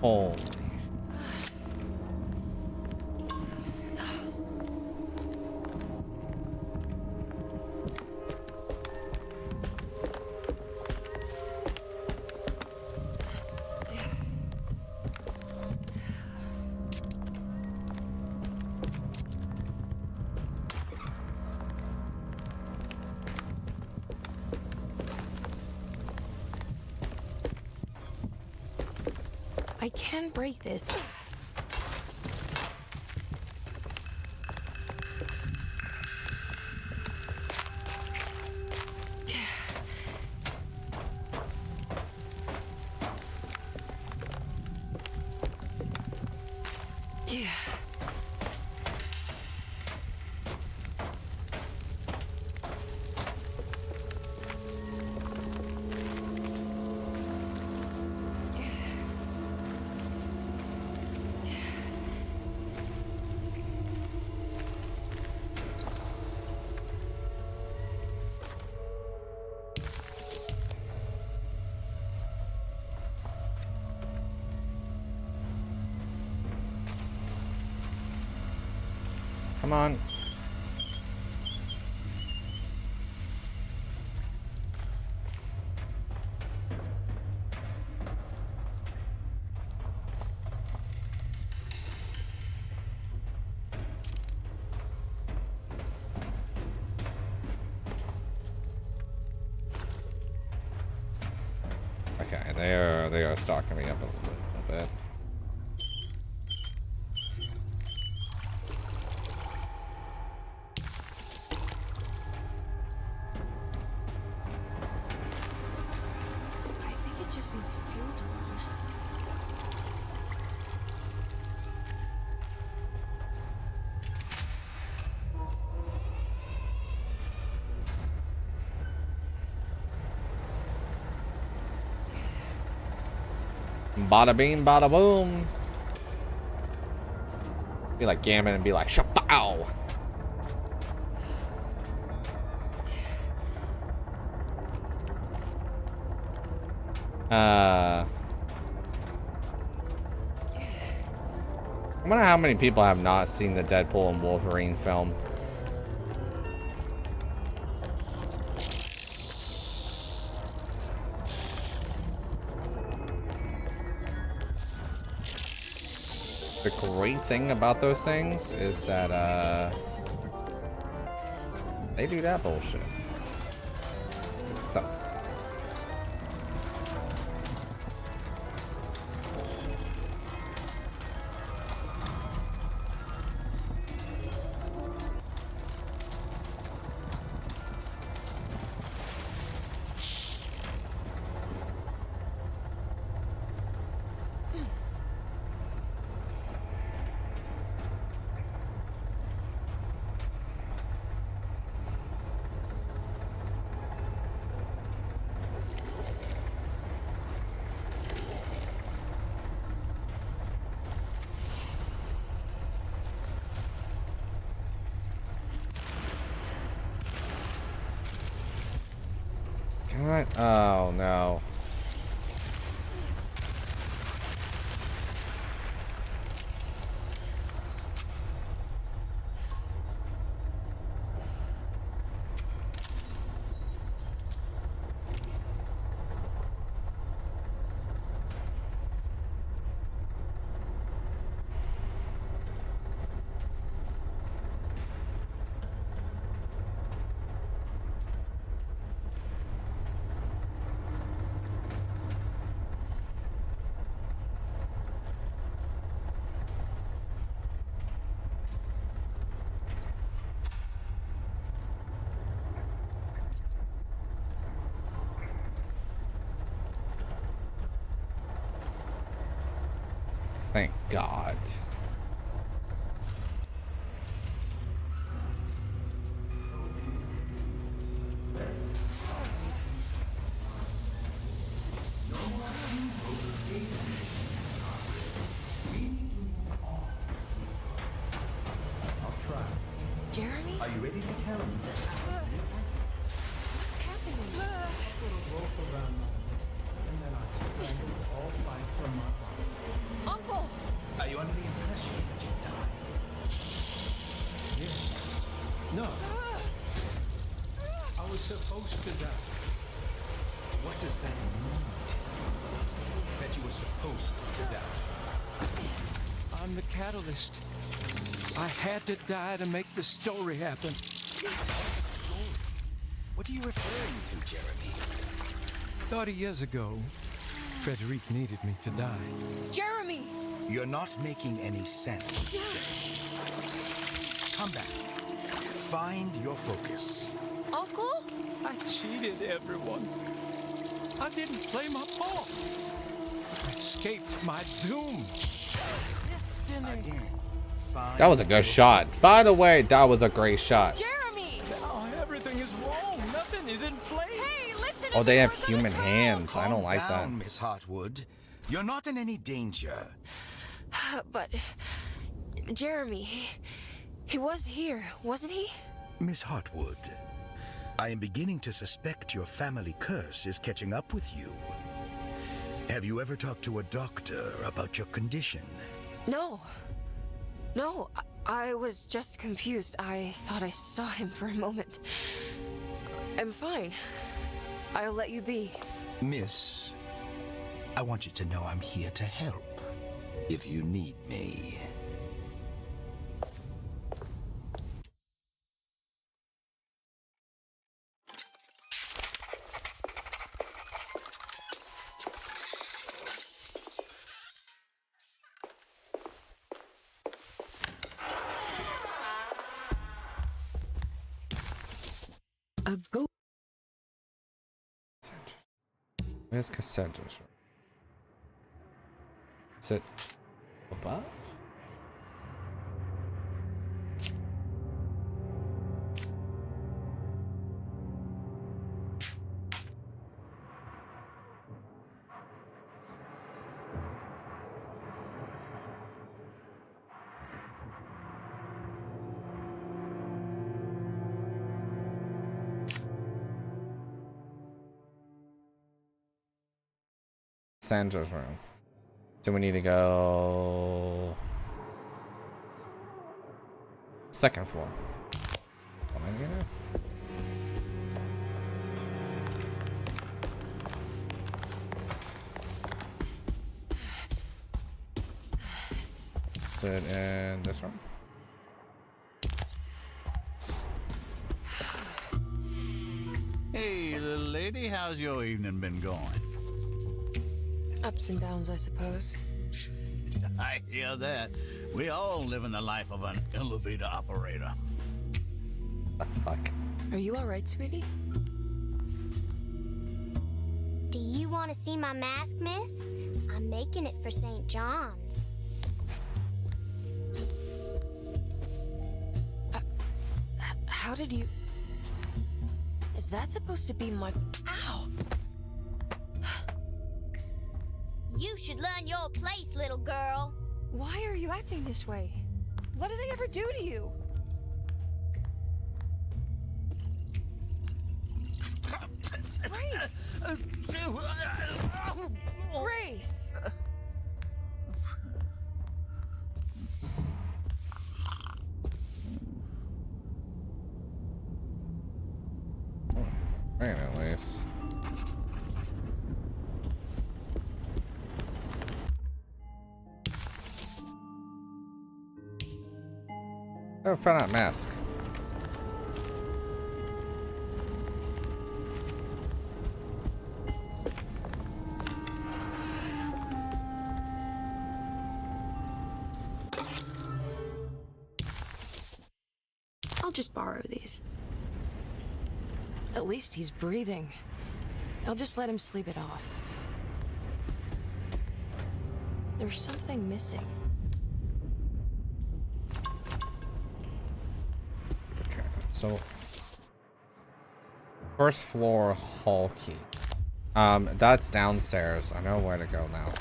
Holy. I can break this. Come on. Okay, they are stalking me up a little bit. I think it just needs fuel to run. Bada bing, bada boom. Be like Gammon and be like, shapow. I wonder how many people have not seen the Deadpool and Wolverine film. The great thing about those things is that they do that bullshit. God. Oh no. Thank God. Jeremy? Are you ready to tell me? What's happening? Uncle! Are you under the impression that you died? Yes. No. I was supposed to die. What does that mean? That you were supposed to die? I'm the catalyst. I had to die to make the story happen. What are you referring to, Jeremy? 30 years ago, Frederic needed me to die. Jeremy! You're not making any sense. Come back. Find your focus. Uncle? I cheated everyone. I didn't play my part. I escaped my doom. Destiny. Again. Find That was a good shot. By the way, that was a great shot. Jeremy! Now everything is wrong. Nothing is in place. Hey, listen! Oh, they have human hands. I don't like that. Calm down, Miss Hartwood. You're not in any danger. But Jeremy, he was here, wasn't he? Miss Hartwood, I am beginning to suspect your family curse is catching up with you. Have you ever talked to a doctor about your condition? No. No, I was just confused. I thought I saw him for a moment. I'm fine. I'll let you be. Miss, I want you to know I'm here to help if you need me. A go. Where's Cassandra's room? Is it above? Sandra's room. So we need to go second floor. Am I gonna? Is it in this room? Hey, little lady, how's your evening been going? Ups and downs, I suppose. I hear that. We all live in the life of an elevator operator. Fuck. Are you alright, sweetie? Do you want to see my mask, miss? I'm making it for St. John's. How did you... Is that supposed to be my... Ow! You should learn your place, little girl. Why are you acting this way? What did I ever do to you? Right! Grace! Grace! Right, at least. Oh, found that mask. I'll just borrow these. At least he's breathing. I'll just let him sleep it off. There's something missing. Okay, so first floor hall key. That's downstairs. I know where to go now.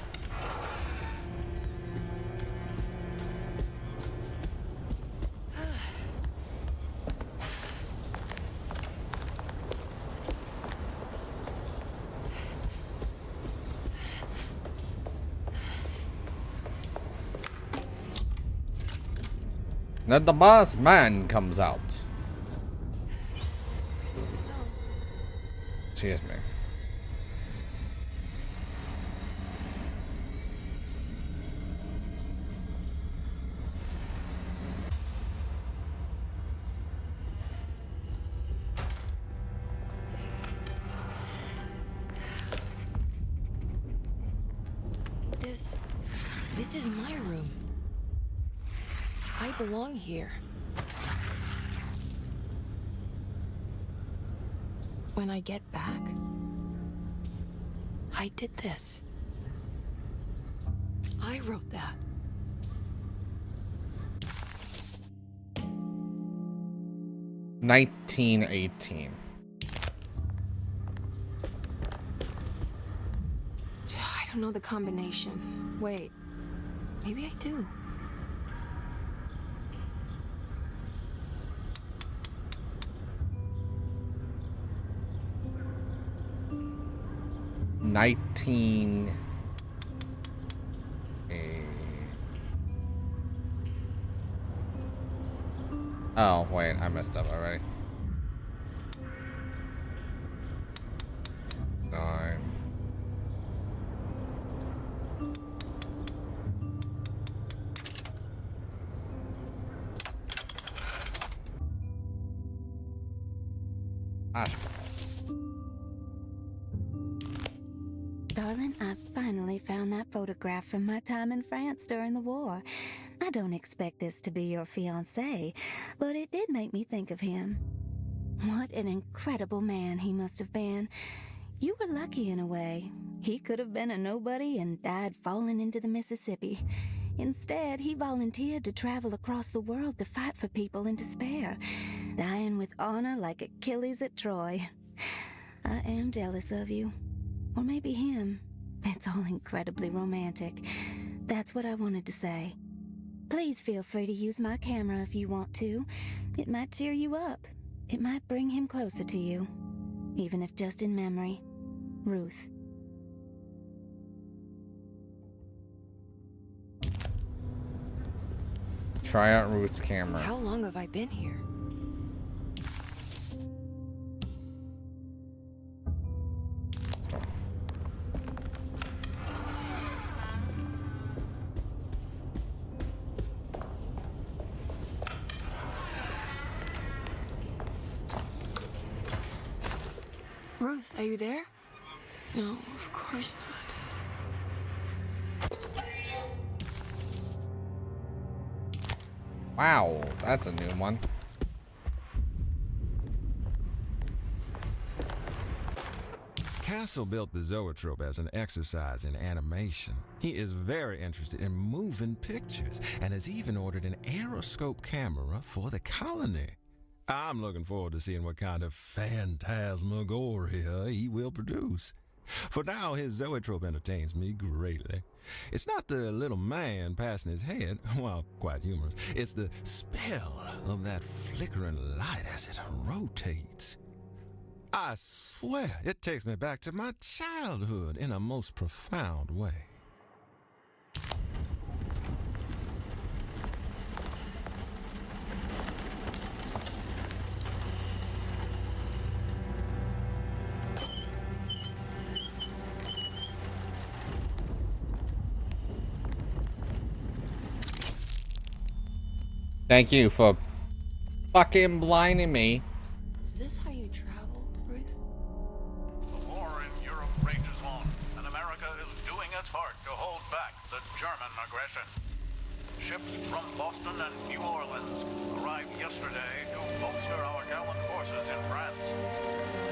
Then the boss man comes out. Excuse me. This is my room. I belong here. When I get back, I did this. I wrote that. $19.18. I don't know the combination. Wait, maybe I do. Oh, wait, I messed up already. 9. Darling, I finally found that photograph from my time in France during the war. I don't expect this to be your fiancé, but it did make me think of him. What an incredible man he must have been. You were lucky in a way. He could have been a nobody and died falling into the Mississippi. Instead, he volunteered to travel across the world to fight for people in despair, dying with honor like Achilles at Troy. I am jealous of you. Or maybe him. It's all incredibly romantic. That's what I wanted to say. Please feel free to use my camera if you want to. It might cheer you up. It might bring him closer to you. Even if just in memory. Ruth. Try out Ruth's camera. How long have I been here? Ruth, are you there? No, of course not. Wow, that's a new one. Castle built the zoetrope as an exercise in animation. He is very interested in moving pictures and has even ordered an aeroscope camera for the colony. I'm looking forward to seeing what kind of phantasmagoria he will produce. For now, his zoetrope entertains me greatly. It's not the little man passing his head, while quite humorous. It's the spell of that flickering light as it rotates. I swear, it takes me back to my childhood in a most profound way. Thank you for fucking blinding me. Is this how you travel, Ruth? The war in Europe rages on, and America is doing its part to hold back the German aggression. Ships from Boston and New Orleans arrived yesterday to bolster our gallant forces in France.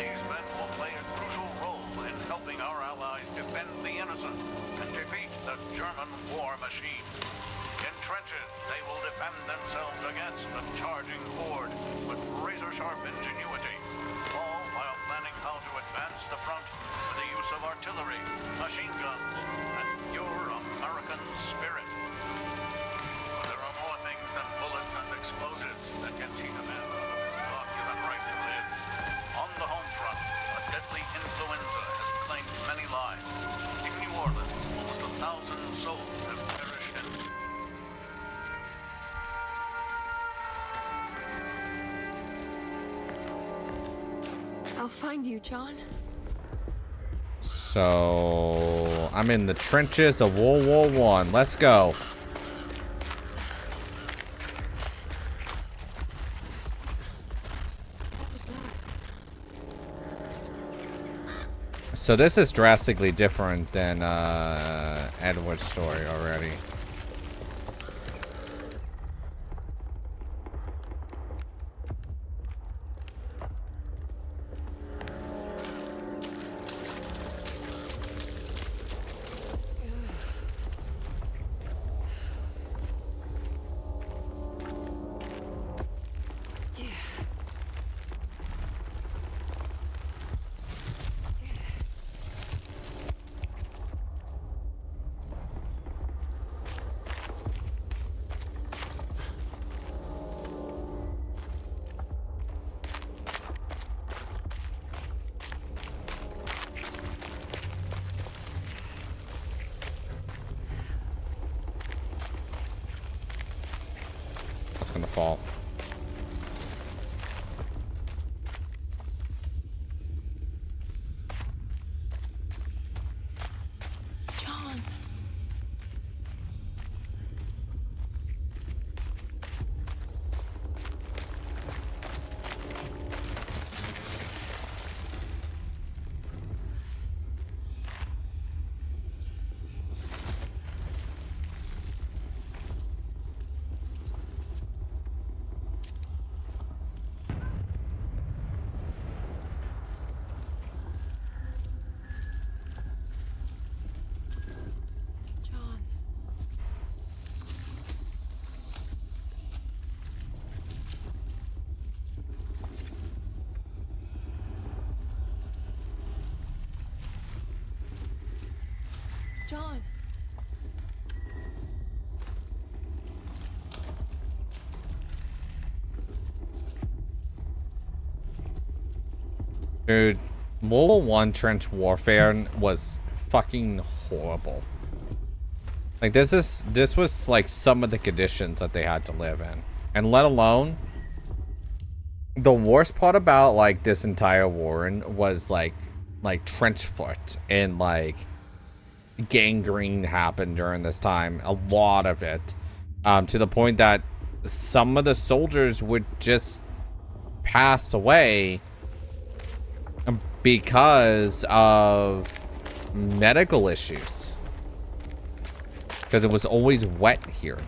These men will play a crucial role in helping our allies defend the innocent and defeat the German war machine. In trenches, they will defend themselves against the charging horde with razor-sharp ingenuity, all while planning how to advance the front with the use of artillery, machine guns, and pure American spirit. There are more things than bullets and explosives that can cheat a man out of his God-given right to live. On the home front, a deadly influenza has claimed many lives. In New Orleans, almost 1,000 souls have perished in I'll find you, John. So I'm in the trenches of World War I. Let's go. So this is drastically different than Edward's story already. That's gonna fall. John. John. Dude, World War I trench warfare was fucking horrible. Like this was like some of the conditions that they had to live in. And let alone the worst part about like this entire war was like trench foot and like gangrene happened during this time, a lot of it, to the point that some of the soldiers would just pass away because of medical issues, because it was always wet here.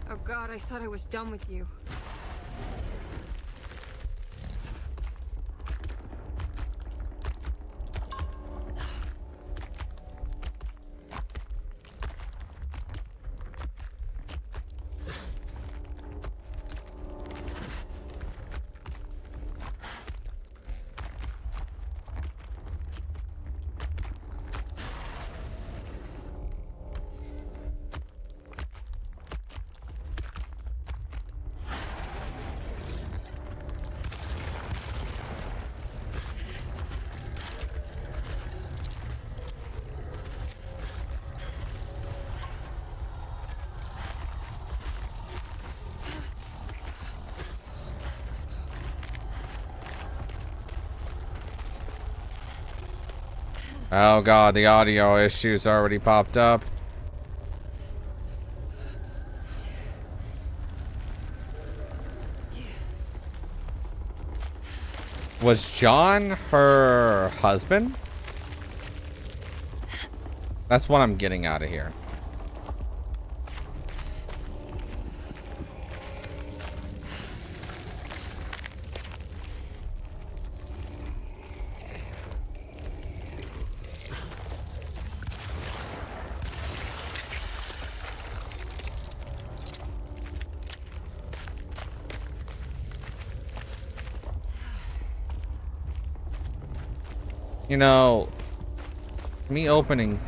Oh God, I thought I was done with you. Oh god, the audio issues already popped up. Was John her husband? That's what I'm getting out of here. You know, me opening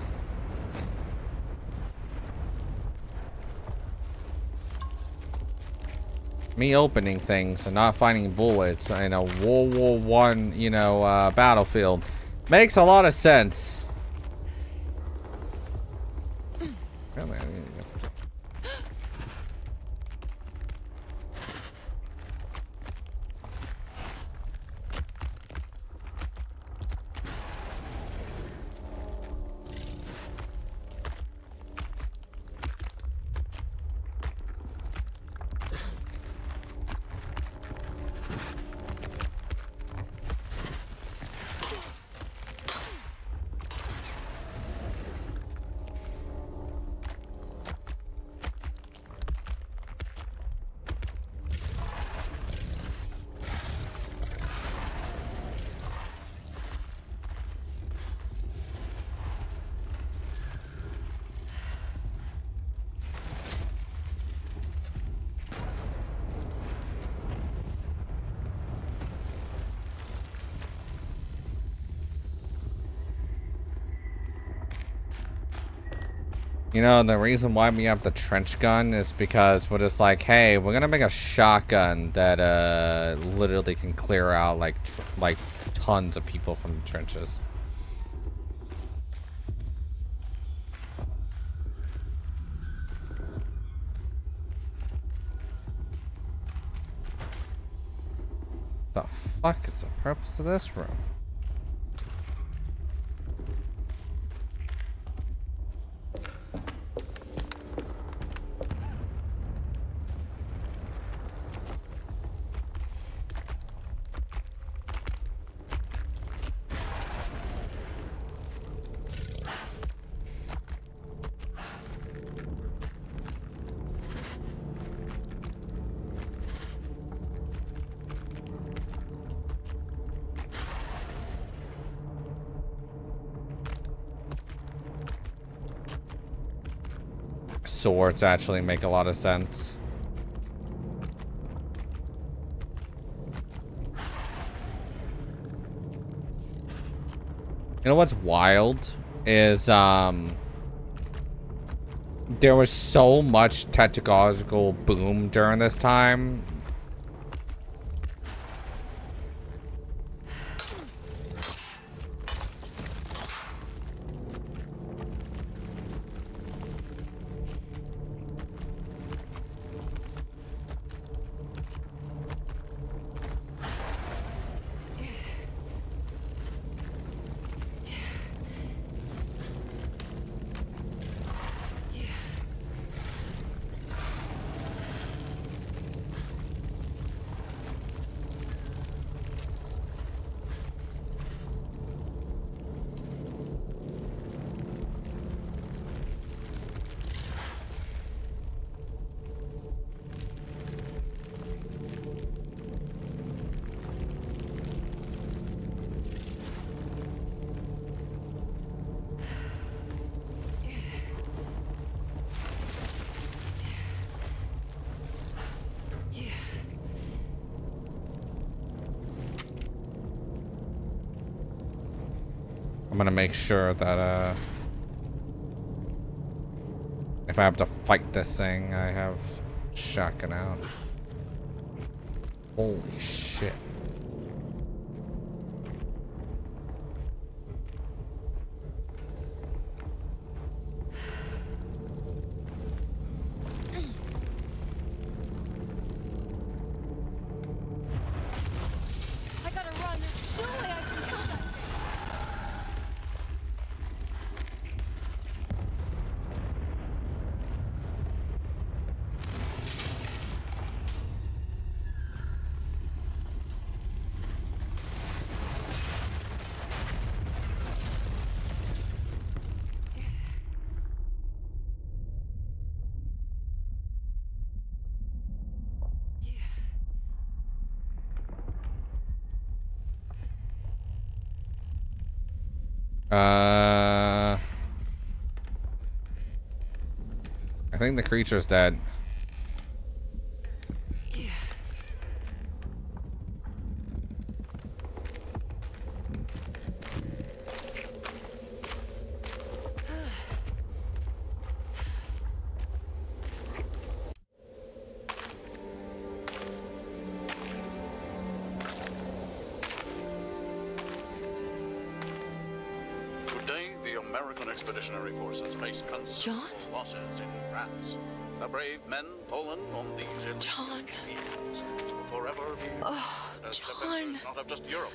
things and not finding bullets in a World War I, you know, battlefield makes a lot of sense. Really, I mean, you know, the reason why we have the trench gun is because we're just like, hey, we're gonna make a shotgun that literally can clear out like tons of people from the trenches. The fuck is the purpose of this room? Swords actually make a lot of sense. You know what's wild is there was so much technological boom during this time. I'm gonna make sure that if I have to fight this thing, I have shotgun out. Holy shit. I think the creature's dead. Today, the American expeditionary forces face considerable losses in France. The brave men fallen on these John. fields will forever be as defenders not of just Europe,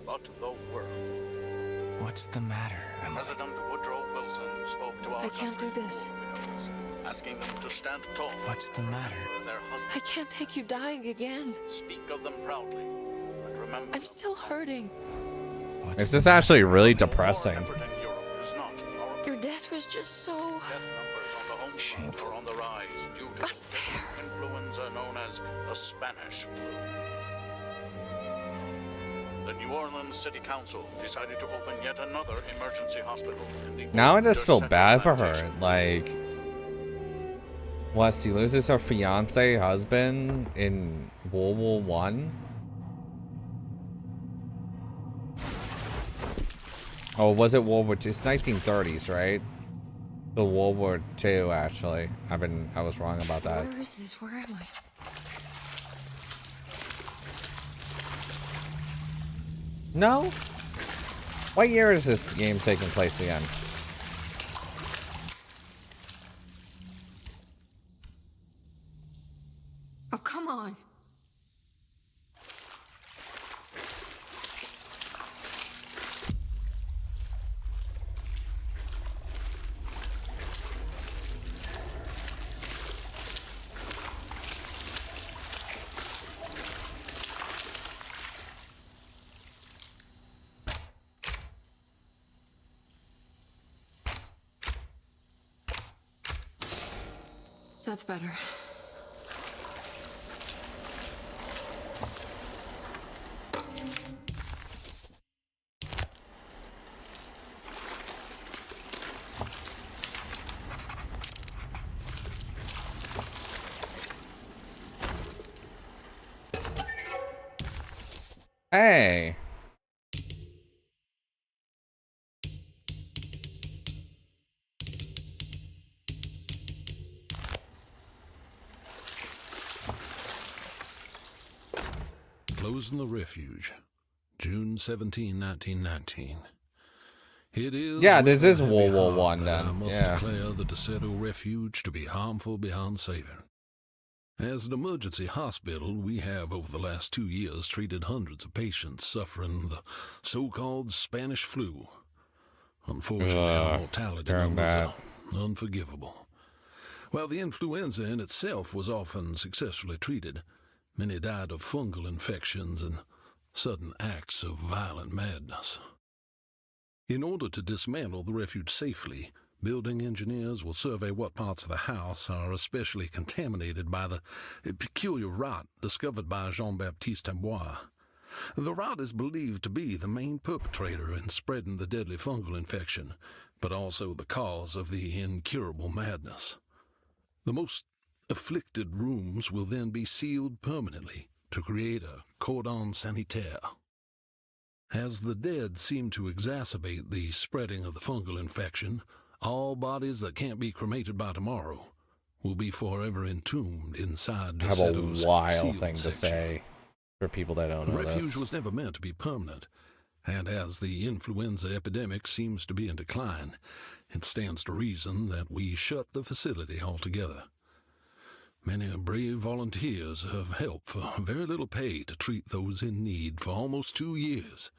but the world. What's the matter? President Woodrow Wilson spoke to our I can't do country this. widows, asking them to stand tall. What's the matter? For their husbands. I can't take you dying again. Speak of them proudly, and remember. I'm still hurting. This is actually really depressing. Your death was just so Shameful. On the rise due to influenza known as the Spanish flu. The New Orleans City Council decided to open yet another emergency hospital in the Now I just feel Center bad for her. plantation. Like, what? She loses her fiance husband in World War One. Oh, was it World War II? It's 1930s, right? The World War II, actually. I was wrong about that. Where is this? Where am I? No? What year is this game taking place again? Oh, come on. That's better. Hey. Closing the refuge, June 17, 1919. It is. Yeah, this with is a heavy World War heart One that I then. must Yeah. declare the Deseto Refuge to be harmful beyond saving. As an emergency hospital, we have over the last 2 years treated hundreds of patients suffering the so-called Spanish flu. Unfortunately, our mortality hearing numbers are unforgivable. While the influenza in itself was often successfully treated, many died of fungal infections and sudden acts of violent madness. In order to dismantle the refuge safely, building engineers will survey what parts of the house are especially contaminated by the peculiar rot discovered by Jean-Baptiste Tambois. The rot is believed to be the main perpetrator in spreading the deadly fungal infection, but also the cause of the incurable madness. The most afflicted rooms will then be sealed permanently to create a cordon sanitaire. As the dead seem to exacerbate the spreading of the fungal infection, all bodies that can't be cremated by tomorrow will be forever entombed inside I have a Deseto's wild sealed thing to section. say for people that don't The know refuge this. was never meant to be permanent, and as the influenza epidemic seems to be in decline, it stands to reason that we shut the facility altogether. Many brave volunteers have helped for very little pay to treat those in need for almost 2 years,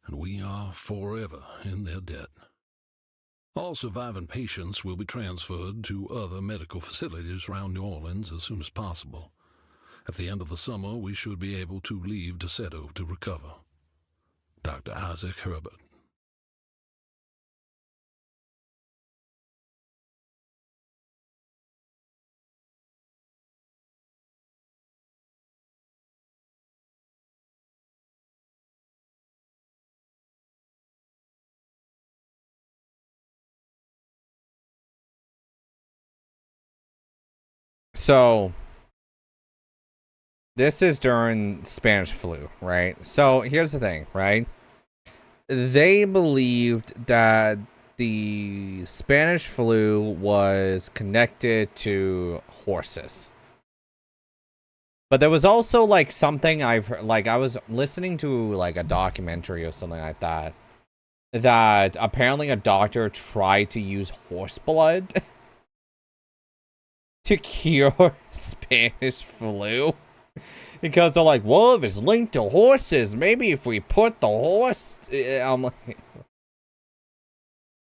and we are forever in their debt. All surviving patients will be transferred to other medical facilities around New Orleans as soon as possible. At the end of the summer, we should be able to leave Deseto to recover. Dr. Isaac Herbert. So this is during Spanish flu, right? So here's the thing, right? They believed that the Spanish flu was connected to horses. But there was also like something I've heard, like I was listening to like a documentary or something like that, that apparently a doctor tried to use horse blood to cure Spanish flu. Because they're like, well, if it's linked to horses, maybe if we put the horse...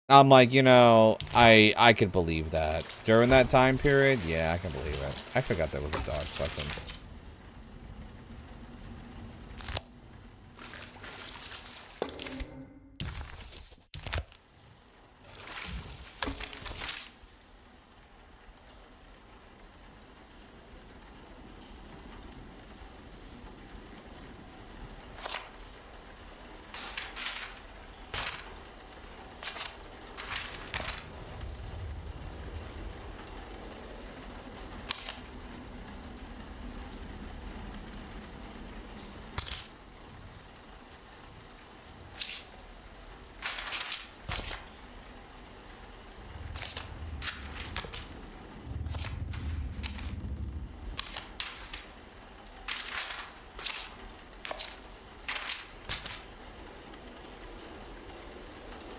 I'm like, you know, I could believe that. During that time period, yeah, I can believe it. I forgot there was a dodge button.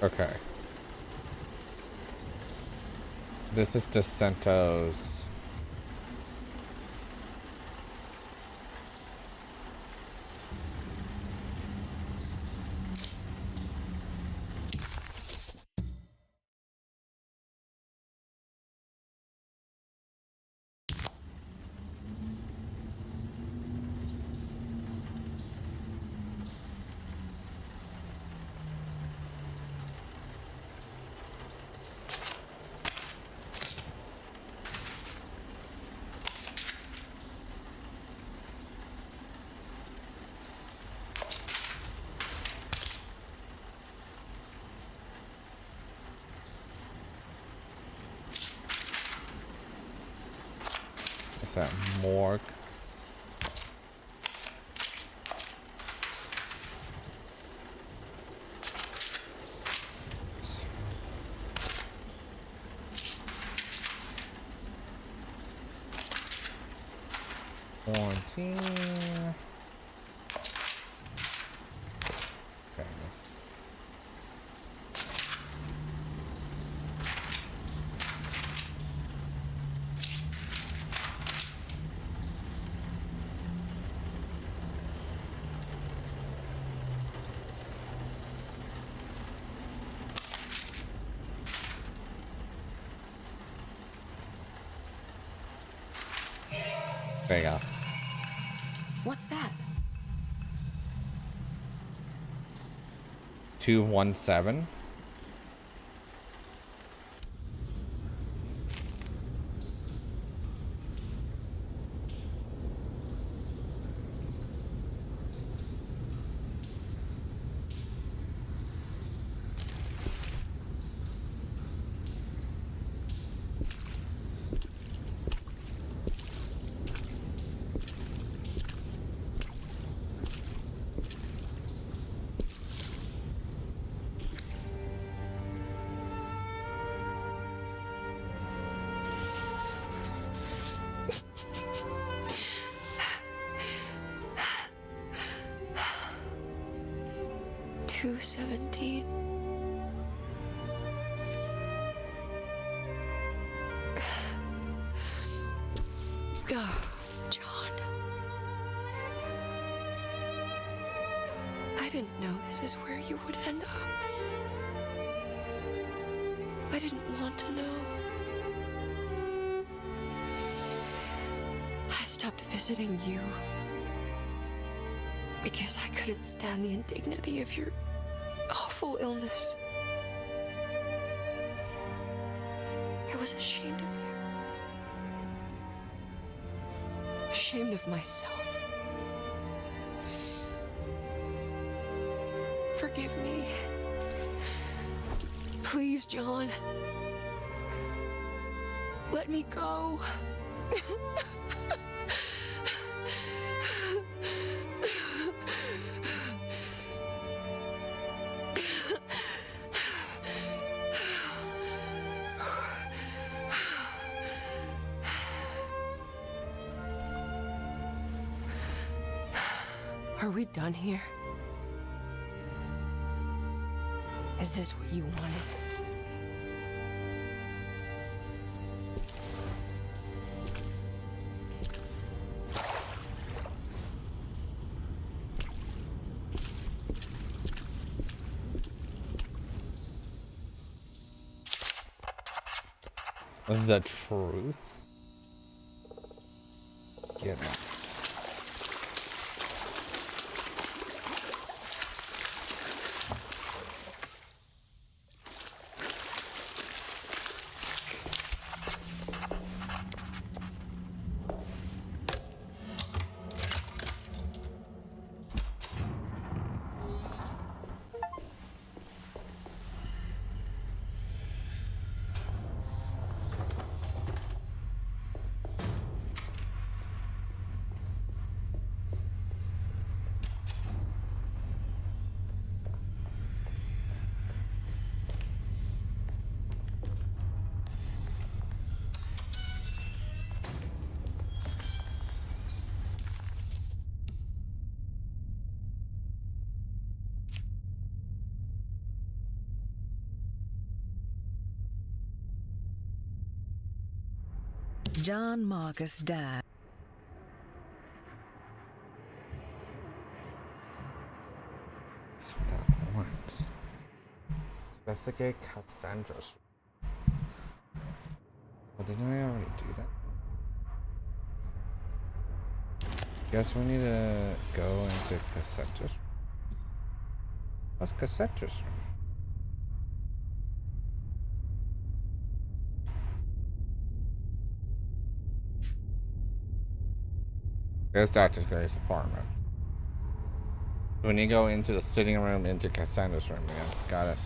Okay. This is DeSantos. What's that? Morgue. Quarantine. Okay, let's... There you go. What's that? 217. $217. Oh, John. I didn't know this is where you would end up. I didn't want to know. I stopped visiting you because I couldn't stand the indignity of your awful illness. I was ashamed of you. Ashamed of myself. Forgive me. Please, John. Let me go. Are we done here? Is this what you wanted? The truth? Get out. John Marcus died. That's what that wants. Investigate Cassandra's. Well, didn't I already do that? Guess we need to go into Cassandra's. What's Cassandra's room? There's Dr. Gray's apartment. When you go into the sitting room, into Cassandra's room, yeah, got it.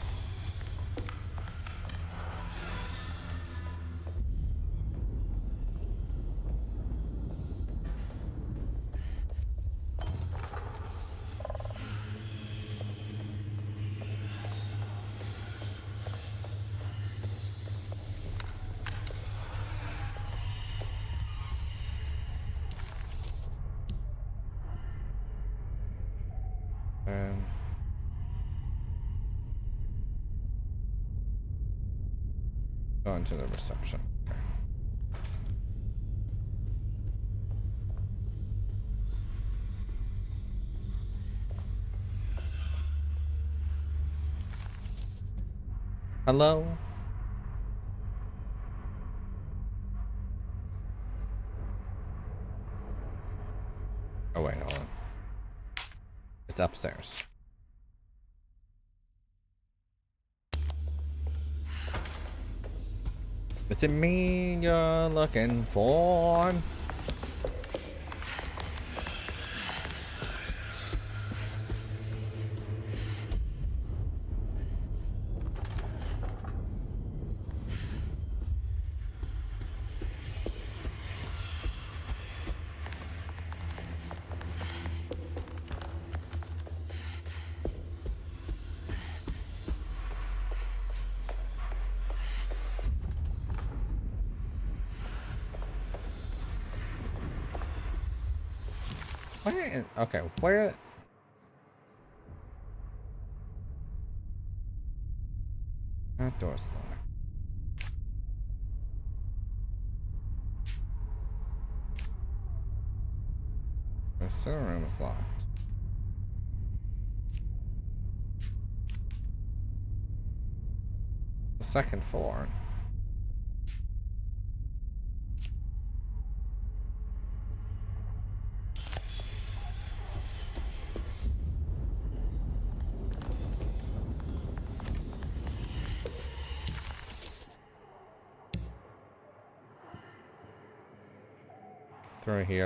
Go into the reception. Okay. Hello? Oh wait, hold on. It's upstairs. Is it me you're looking for? Where? Okay, where? That door's locked. The sitting room is locked. The second floor.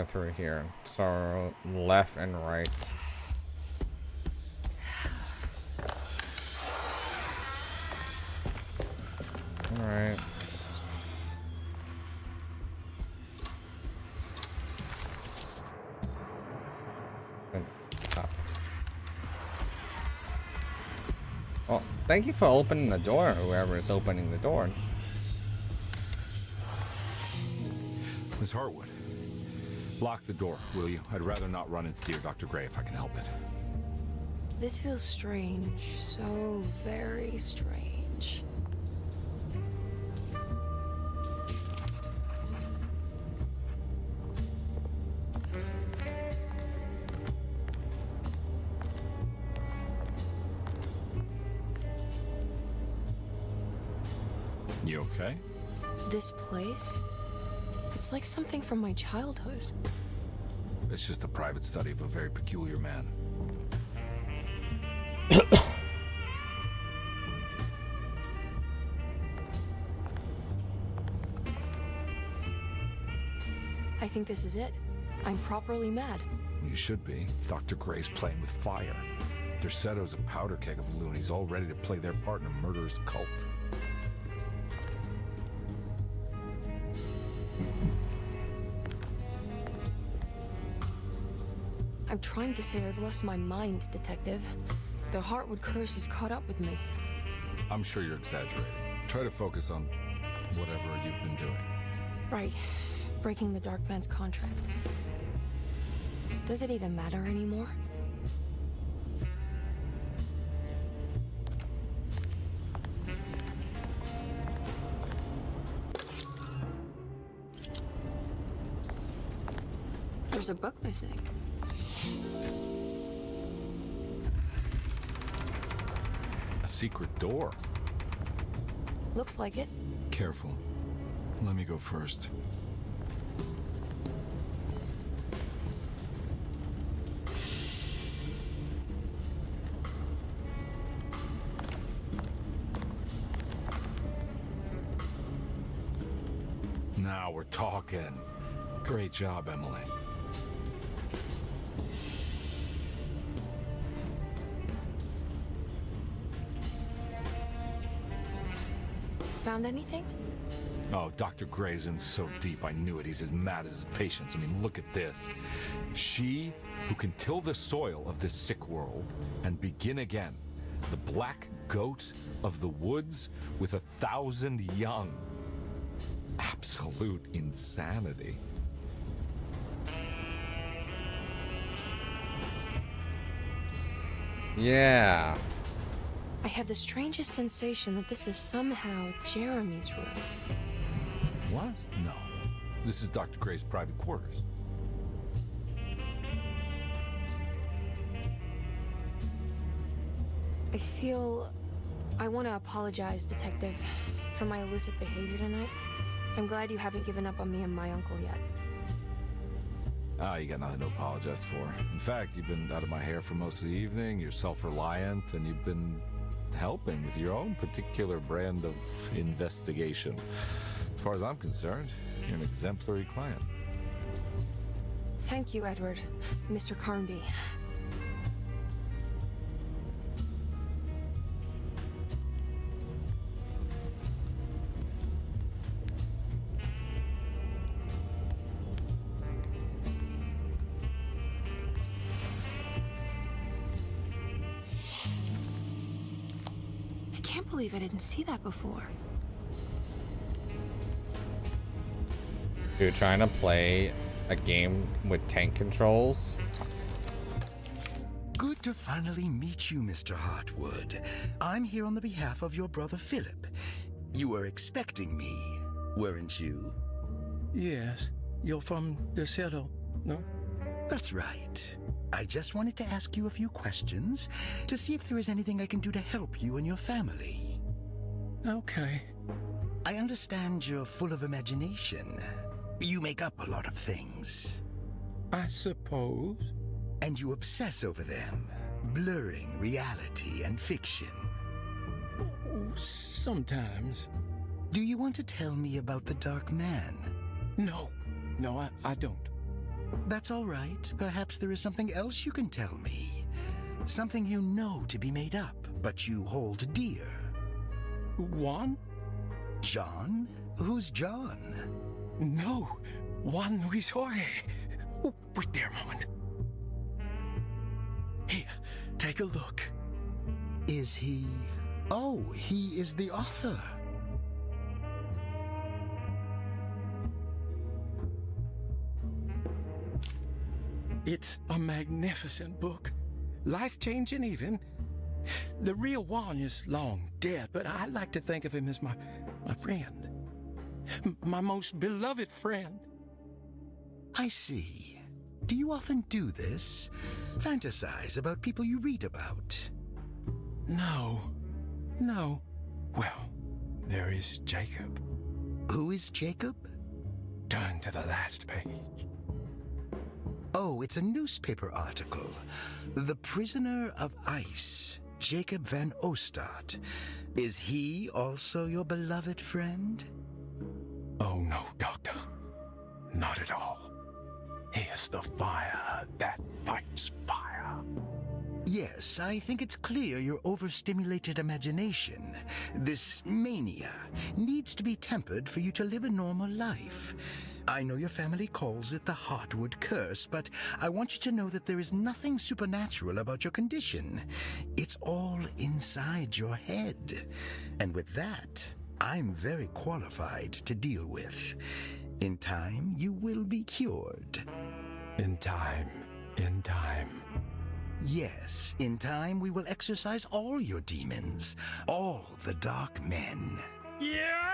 Through here. So left and right. All right. Thank you for opening the door, whoever is opening the door. Miss Hartwood, lock the door, will you? I'd rather not run into dear Dr. Gray if I can help it. This feels strange. So very strange. You okay? This place? It's like something from my childhood. It's just a private study of a very peculiar man. I think this is it. I'm properly mad. You should be. Dr. Gray's playing with fire. Derceto's a powder keg of loonies, all ready to play their part in a murderous cult. I'm trying to say I've lost my mind, Detective. The Hartwood curse has caught up with me. I'm sure you're exaggerating. Try to focus on whatever you've been doing. Right. Breaking the Dark Man's contract. Does it even matter anymore? There's a book missing. A secret door. Looks like it. Careful. Let me go first. Now we're talking. Great job, Emily. Found anything? Oh, Dr. Gray's in so deep, I knew it. He's as mad as his patients. I mean, look at this. She who can till the soil of this sick world and begin again. The black goat of the woods with 1,000 young. Absolute insanity. Yeah. I have the strangest sensation that this is somehow Jeremy's room. What? No. This is Dr. Gray's private quarters. I feel... I want to apologize, Detective, for my elusive behavior tonight. I'm glad you haven't given up on me and my uncle yet. Ah, you got nothing to apologize for. In fact, you've been out of my hair for most of the evening, you're self-reliant, and you've been helping with your own particular brand of investigation. As far as I'm concerned, you're an exemplary client. Thank you, Edward. Mr. Carnby. I can't believe I didn't see that before. You're trying to play a game with tank controls? Good to finally meet you, Mr. Hartwood. I'm here on the behalf of your brother Philip. You were expecting me, weren't you? Yes. You're from Derceto, no? That's right. I just wanted to ask you a few questions to see if there is anything I can do to help you and your family. Okay. I understand you're full of imagination. You make up a lot of things. I suppose. And you obsess over them, blurring reality and fiction. Sometimes. Do you want to tell me about the Dark Man? No. No, I don't. That's all right. Perhaps there is something else you can tell me. Something you know to be made up, but you hold dear. Juan? John? Who's John? No. Juan Luis Jorge. Oh, wait there a moment. Here, take a look. Is he Oh, he is the author. It's a magnificent book. Life-changing even. The real one is long dead, but I like to think of him as my friend. My most beloved friend. I see. Do you often do this? Fantasize about people you read about? No. Well, there is Jacob. Who is Jacob? Turn to the last page. Oh, it's a newspaper article. The Prisoner of Ice, Jacob van Ostad. Is he also your beloved friend? Oh, no, Doctor. Not at all. He is the fire that fights fire. Yes, I think it's clear your overstimulated imagination, this mania, needs to be tempered for you to live a normal life. I know your family calls it the Hartwood curse, but I want you to know that there is nothing supernatural about your condition. It's all inside your head. And with that, I'm very qualified to deal with. In time, you will be cured. In time. Yes, in time we will exorcise all your demons, all the dark men. Yeah!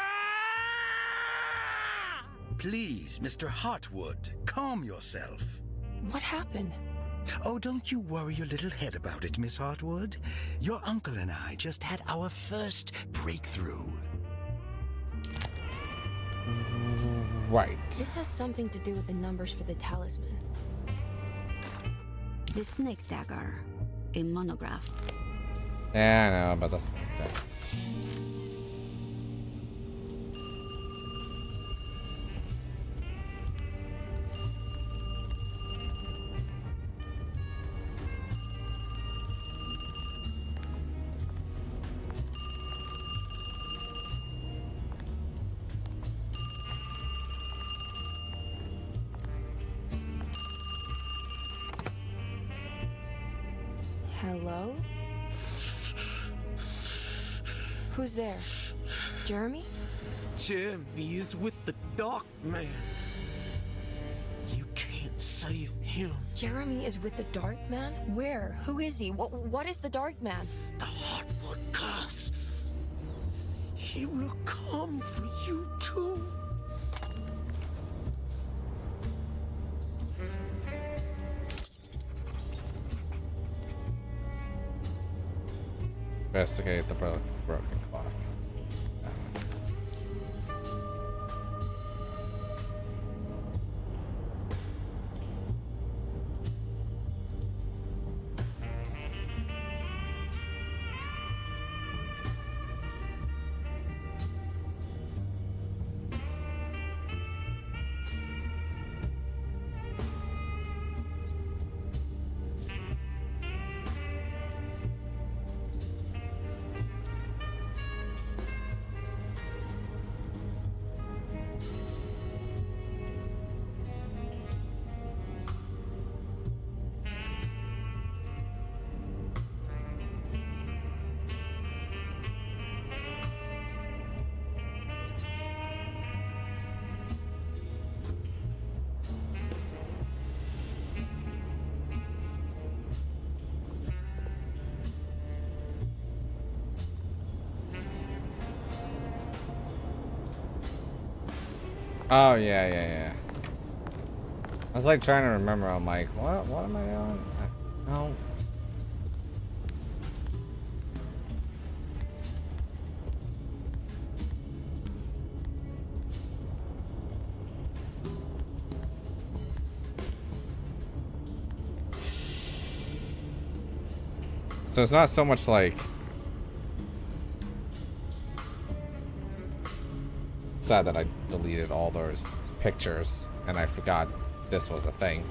Please, Mr. Hartwood, calm yourself. What happened? Oh, don't you worry your little head about it, Miss Hartwood. Your uncle and I just had our first breakthrough. Right. This has something to do with the numbers for the talisman. The snake dagger, a monograph. Yeah, I know about the snake dagger. Hello? Who's there? Jeremy? Jeremy is with the Dark Man. You can't save him. Jeremy is with the Dark Man? Where? Who is he? What is the Dark Man? The Hartwood curse. He will come for you too. Investigate the broken clock. Oh, yeah. I was like trying to remember. I'm like, what am I doing? No. So it's not so much like sad that I deleted all those pictures and I forgot this was a thing.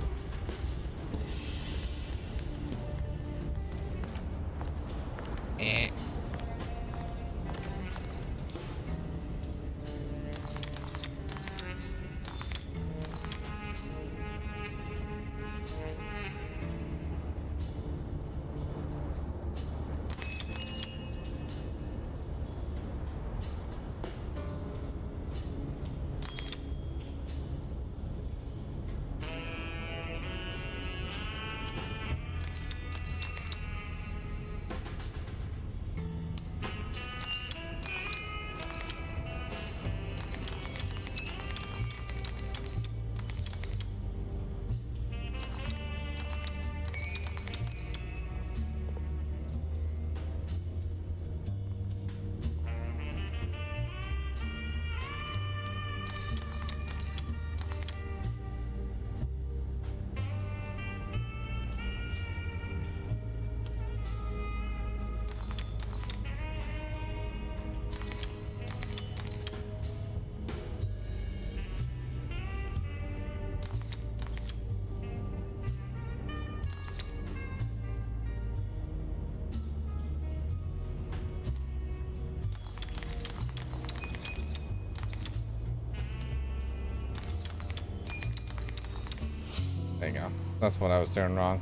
There you go. That's what I was doing wrong.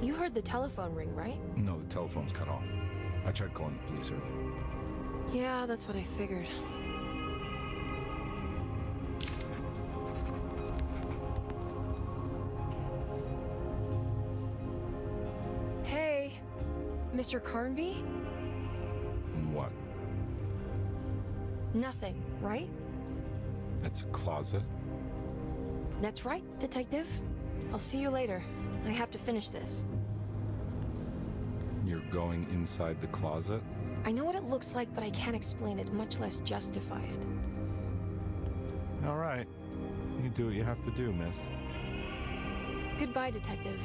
You heard the telephone ring, right? No, the telephone's cut off. I tried calling the police earlier. Yeah, that's what I figured. Hey, Mr. Carnby? What? Nothing, right? It's a closet? That's right, Detective. I'll see you later. I have to finish this. You're going inside the closet? I know what it looks like, but I can't explain it, much less justify it. All right. You do what you have to do, miss. Goodbye, Detective.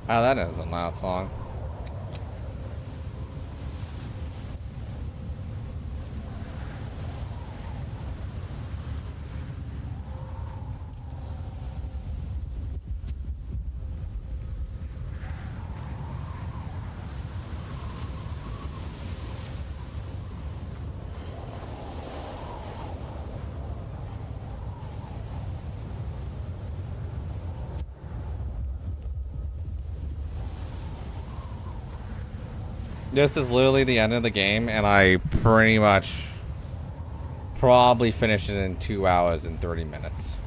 Oh, that doesn't last long. This is literally the end of the game, and I pretty much probably finished it in 2 hours and 30 minutes.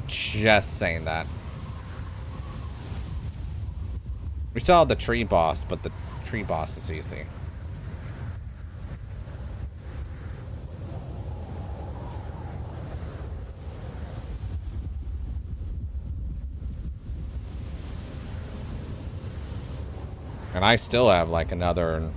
Just saying that. We still have the tree boss, but the tree boss is easy. And I still have like another...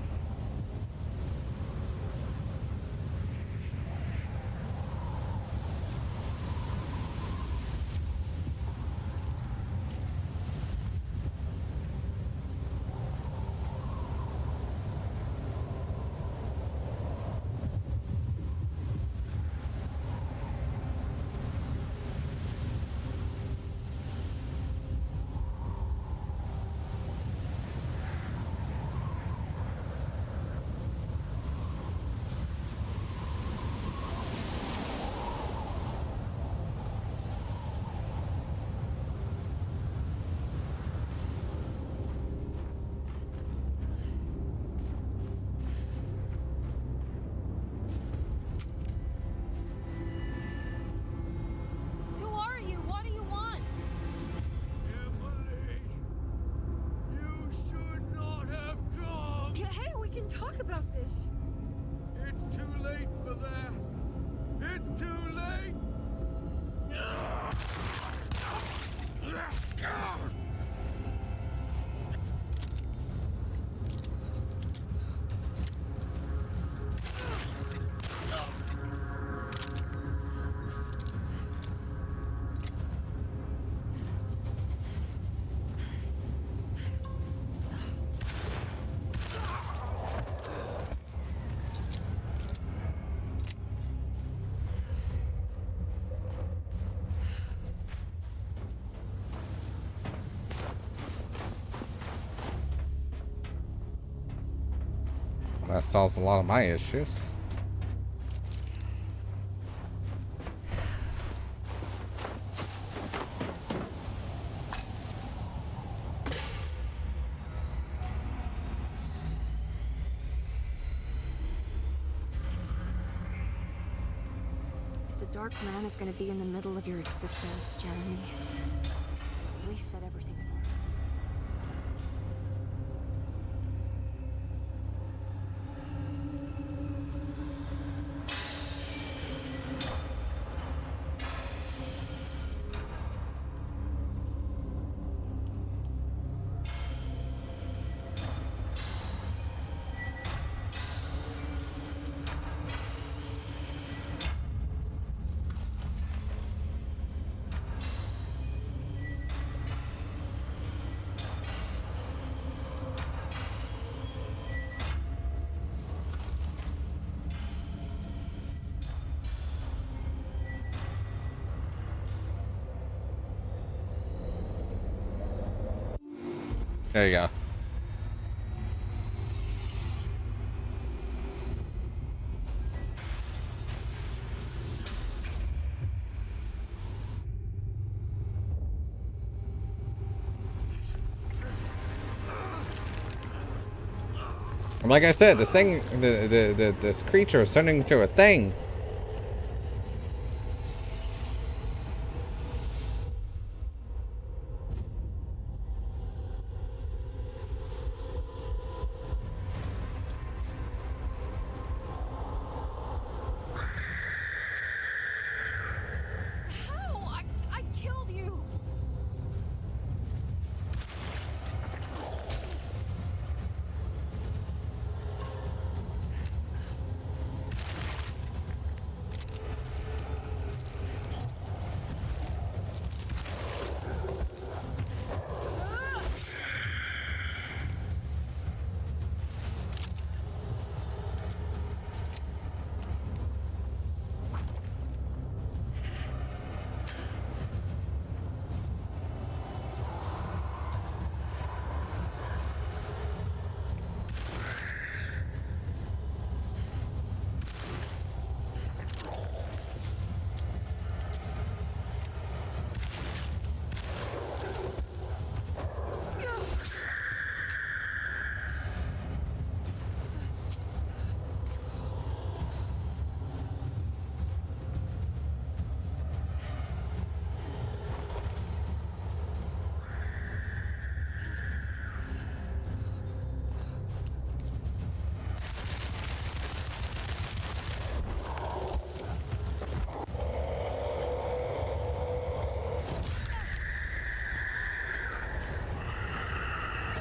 that solves a lot of my issues. If the Dark Man is going to be in the middle of your existence, Jeremy, at least set everything in order. There you go. And like I said, this thing, this creature is turning into a thing. I killed you!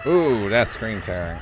Ooh, that's screen tearing.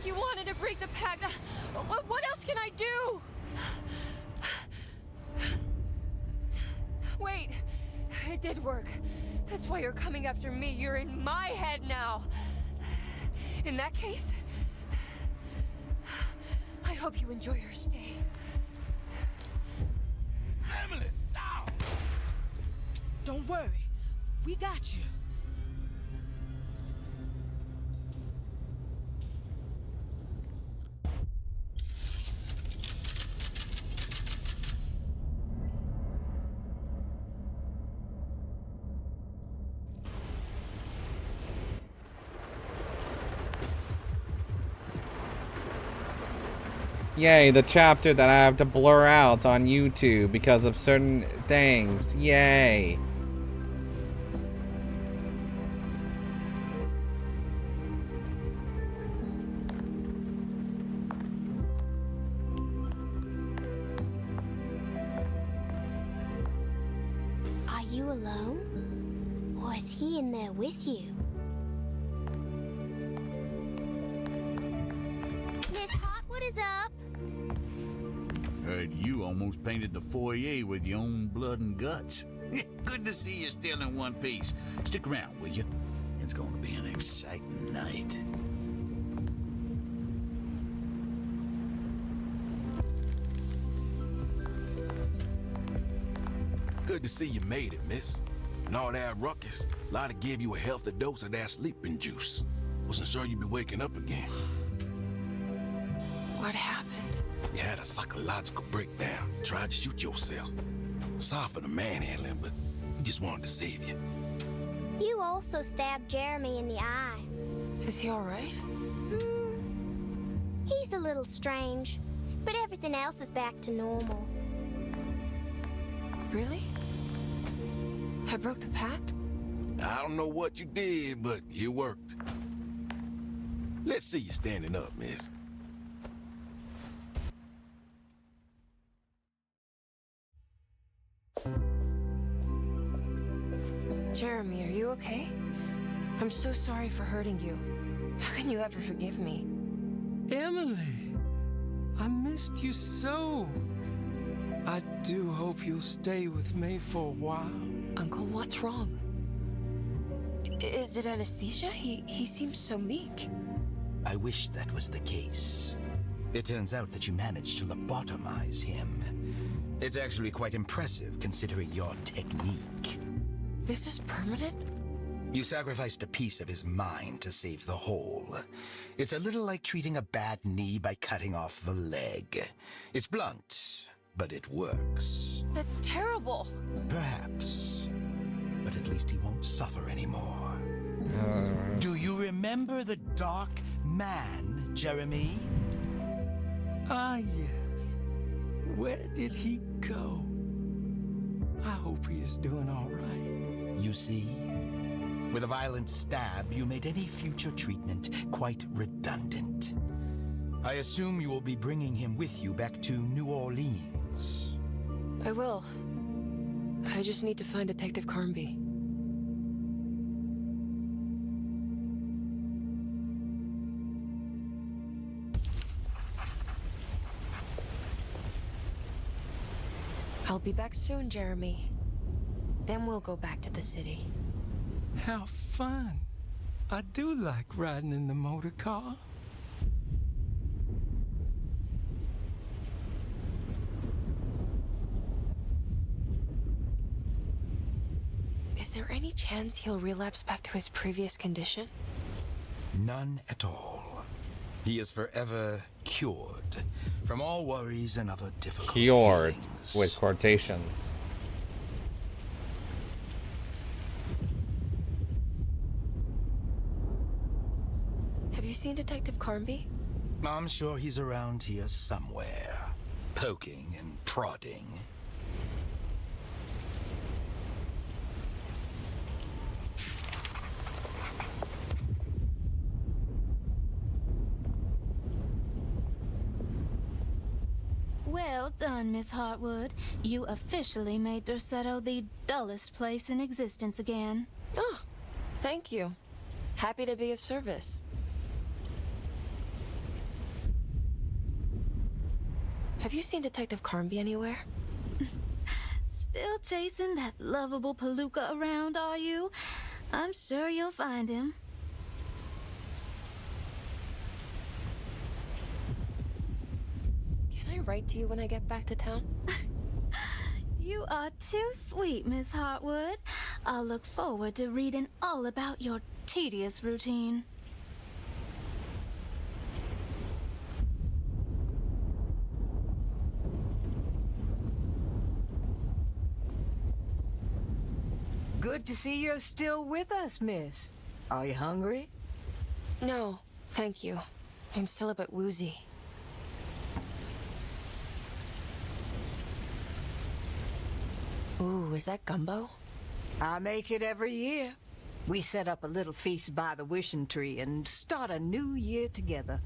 You wanted to break the pact. What else can I do? Wait, it did work. That's why you're coming after me. You're in my head now. In that case, I hope you enjoy your stay. Emily, stop! Don't worry, we got you. Yay, the chapter that I have to blur out on YouTube because of certain things. Yay. you alone? Or is he in there with you? Miss Hartwood is up. Heard you almost painted the foyer with your own blood and guts. Good to see you still in one piece. Stick around, will you? It's going to be an exciting night. Good to see you made it, miss. And all that ruckus, Lottie gave you a healthy dose of that sleeping juice. Wasn't sure you'd be waking up again. What happened? You had a psychological breakdown. Tried to shoot yourself. Sorry for the manhandling, but he just wanted to save you. You also stabbed Jeremy in the eye. Is he all right? He's a little strange, but everything else is back to normal. Really? I broke the pact? I don't know what you did, but it worked. Let's see you standing up, miss. Jeremy, are you okay? I'm so sorry for hurting you. How can you ever forgive me? Emily, I missed you so. I do hope you'll stay with me for a while. Uncle, what's wrong? Is it anesthesia? He seems so meek. I wish that was the case. It turns out that you managed to lobotomize him. It's actually quite impressive considering your technique. This is permanent? You sacrificed a piece of his mind to save the whole. It's a little like treating a bad knee by cutting off the leg. It's blunt, but it works. That's terrible. Perhaps. But at least he won't suffer anymore. Do you remember the Dark Man, Jeremy? Ah, yes. Where did he go? I hope he is doing all right. You see? With a violent stab, you made any future treatment quite redundant. I assume you will be bringing him with you back to New Orleans. I will. I just need to find Detective Carnby. I'll be back soon, Jeremy. Then we'll go back to the city. How fun. I do like riding in the motor car. Is there any chance he'll relapse back to his previous condition? None at all. He is forever cured from all worries and other difficult Cured feelings. with quotations. Have you seen Detective Carnby? I'm sure he's around here somewhere, poking and prodding. Well done, Miss Hartwood. You officially made Derceto the dullest place in existence again. Oh, thank you. Happy to be of service. Have you seen Detective Carnby anywhere? Still chasing that lovable palooka around, are you? I'm sure you'll find him. Can I write to you when I get back to town? You are too sweet, Miss Hartwood. I'll look forward to reading all about your tedious routine. Good to see you're still with us, miss. Are you hungry? No, thank you. I'm still a bit woozy. Ooh, is that gumbo? I make it every year. We set up a little feast by the wishing tree and start a new year together.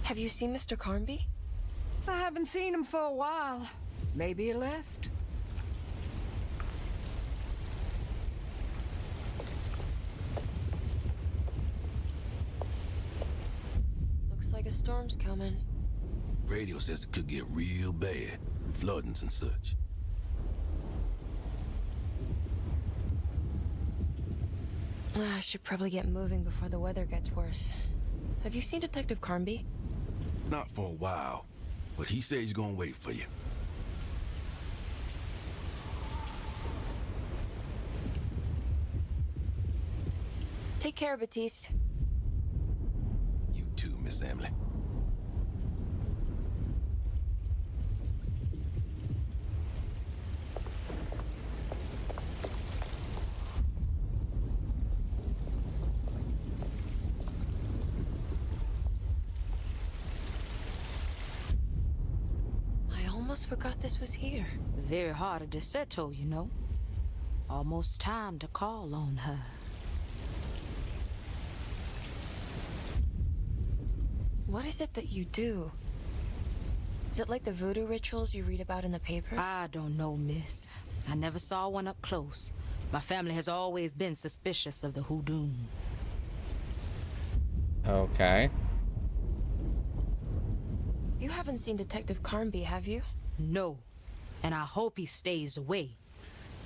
Have you seen Mr. Carnby? I haven't seen him for a while. Maybe he left. Looks like a storm's coming. Radio says it could get real bad. Floodings and such. I should probably get moving before the weather gets worse. Have you seen Detective Carnby? Not for a while, but he says he's gonna wait for you. Take care, Batiste. You too, Miss Emily. I almost forgot this was here. The very heart of Deseto, you know. Almost time to call on her. What is it that you do? Is it like the voodoo rituals you read about in the papers? I don't know, miss. I never saw one up close. My family has always been suspicious of the hoodoo. Okay. You haven't seen Detective Carnby, have you? No. And I hope he stays away.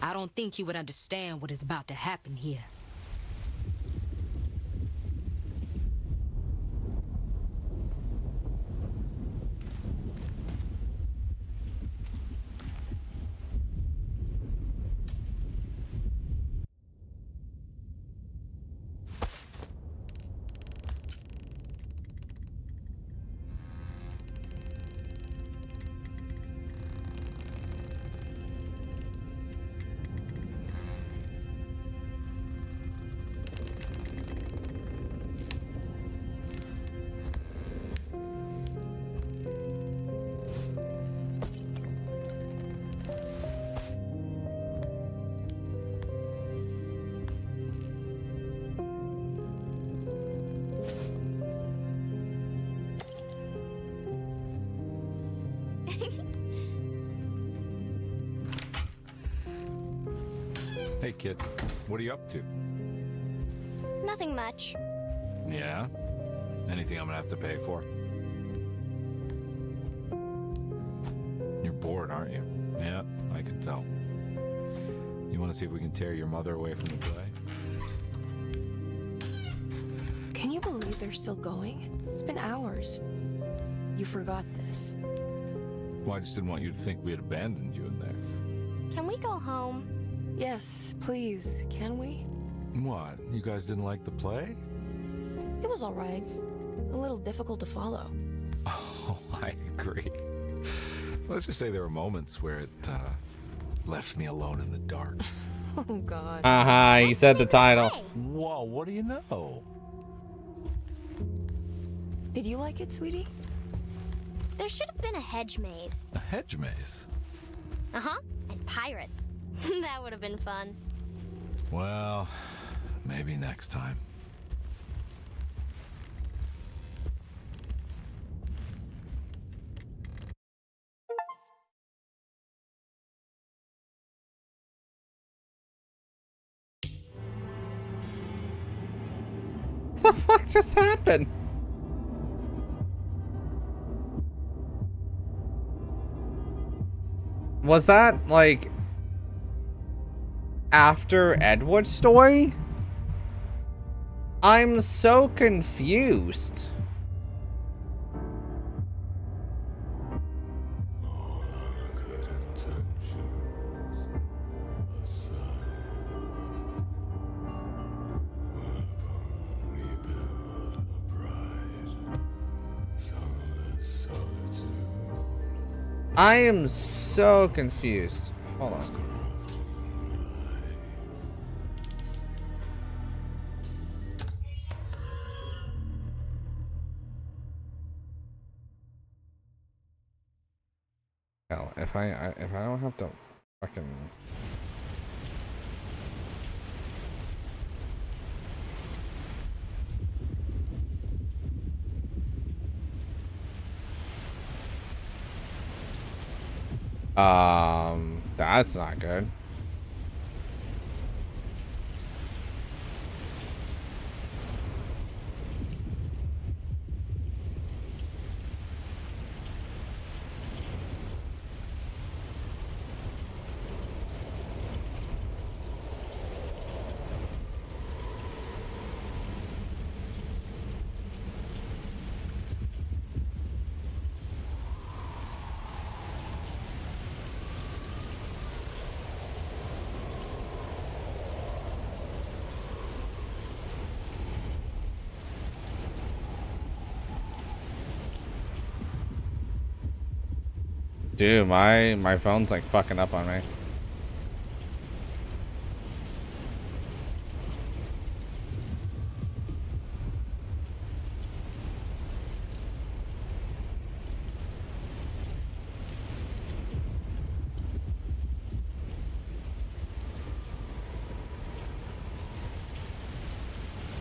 I don't think he would understand what is about to happen here. Hey, kid. What are you up to? Nothing much. Yeah? Anything I'm gonna have to pay for? You're bored, aren't you? Yeah, I can tell. You want to see if we can tear your mother away from the play? Can you believe they're still going? It's been hours. You forgot this. Well, I just didn't want you to think we had abandoned you in there. Can we go home? Yes, please. Can we? What? You guys didn't like the play? It was all right. A little difficult to follow. Oh, I agree. Let's just say there were moments where it left me alone in the dark. Oh, God. Haha, you said the title. Whoa, what do you know? Did you like it, sweetie? There should have been a hedge maze. A hedge maze? Uh-huh. And pirates. That would have been fun. Well, maybe next time. What the fuck just happened? Was that, like, after Edward's story? I'm so confused. I am so confused. Hold on. Hell, if I don't have to fucking. That's not good. Dude, my phone's like fucking up on me.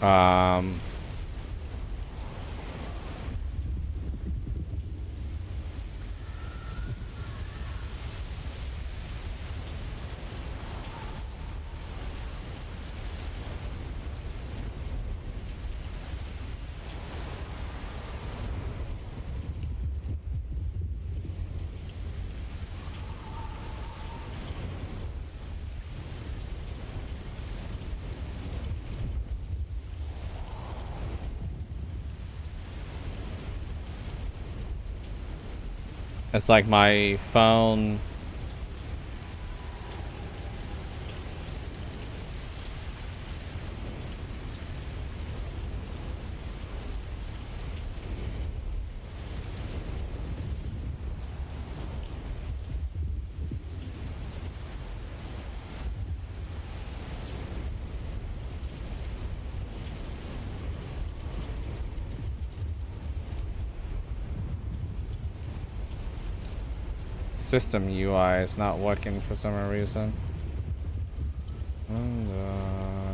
Um, it's like my phone. System UI is not working for some reason. Unlock.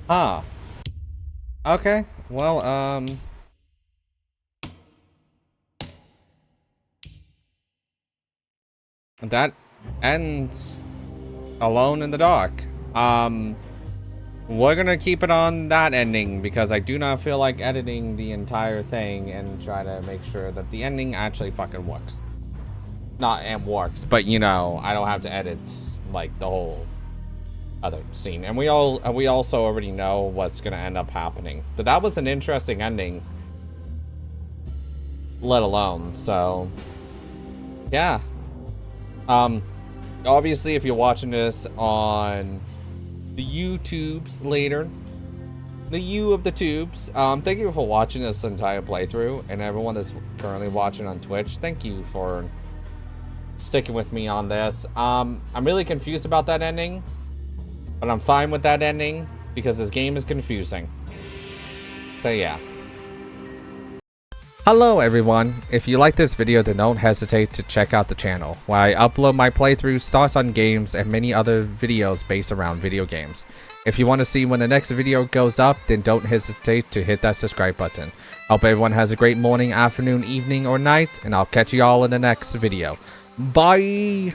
Ah. Okay. Well, that ends Alone in the Dark. we're gonna keep it on that ending because I do not feel like editing the entire thing and try to make sure that the ending actually fucking works. Not and works, but you know, I don't have to edit like the whole other scene. And we also already know what's gonna end up happening. But that was an interesting ending, let alone. So yeah. Obviously, if you're watching this on the YouTubes later, the U of the tubes, thank you for watching this entire playthrough, and everyone that's currently watching on Twitch, thank you for sticking with me on this. I'm really confused about that ending, but I'm fine with that ending because this game is confusing. So yeah. Hello everyone, if you like this video then don't hesitate to check out the channel, where I upload my playthroughs, thoughts on games, and many other videos based around video games. If you want to see when the next video goes up, then don't hesitate to hit that subscribe button. Hope everyone has a great morning, afternoon, evening, or night, and I'll catch you all in the next video. Bye!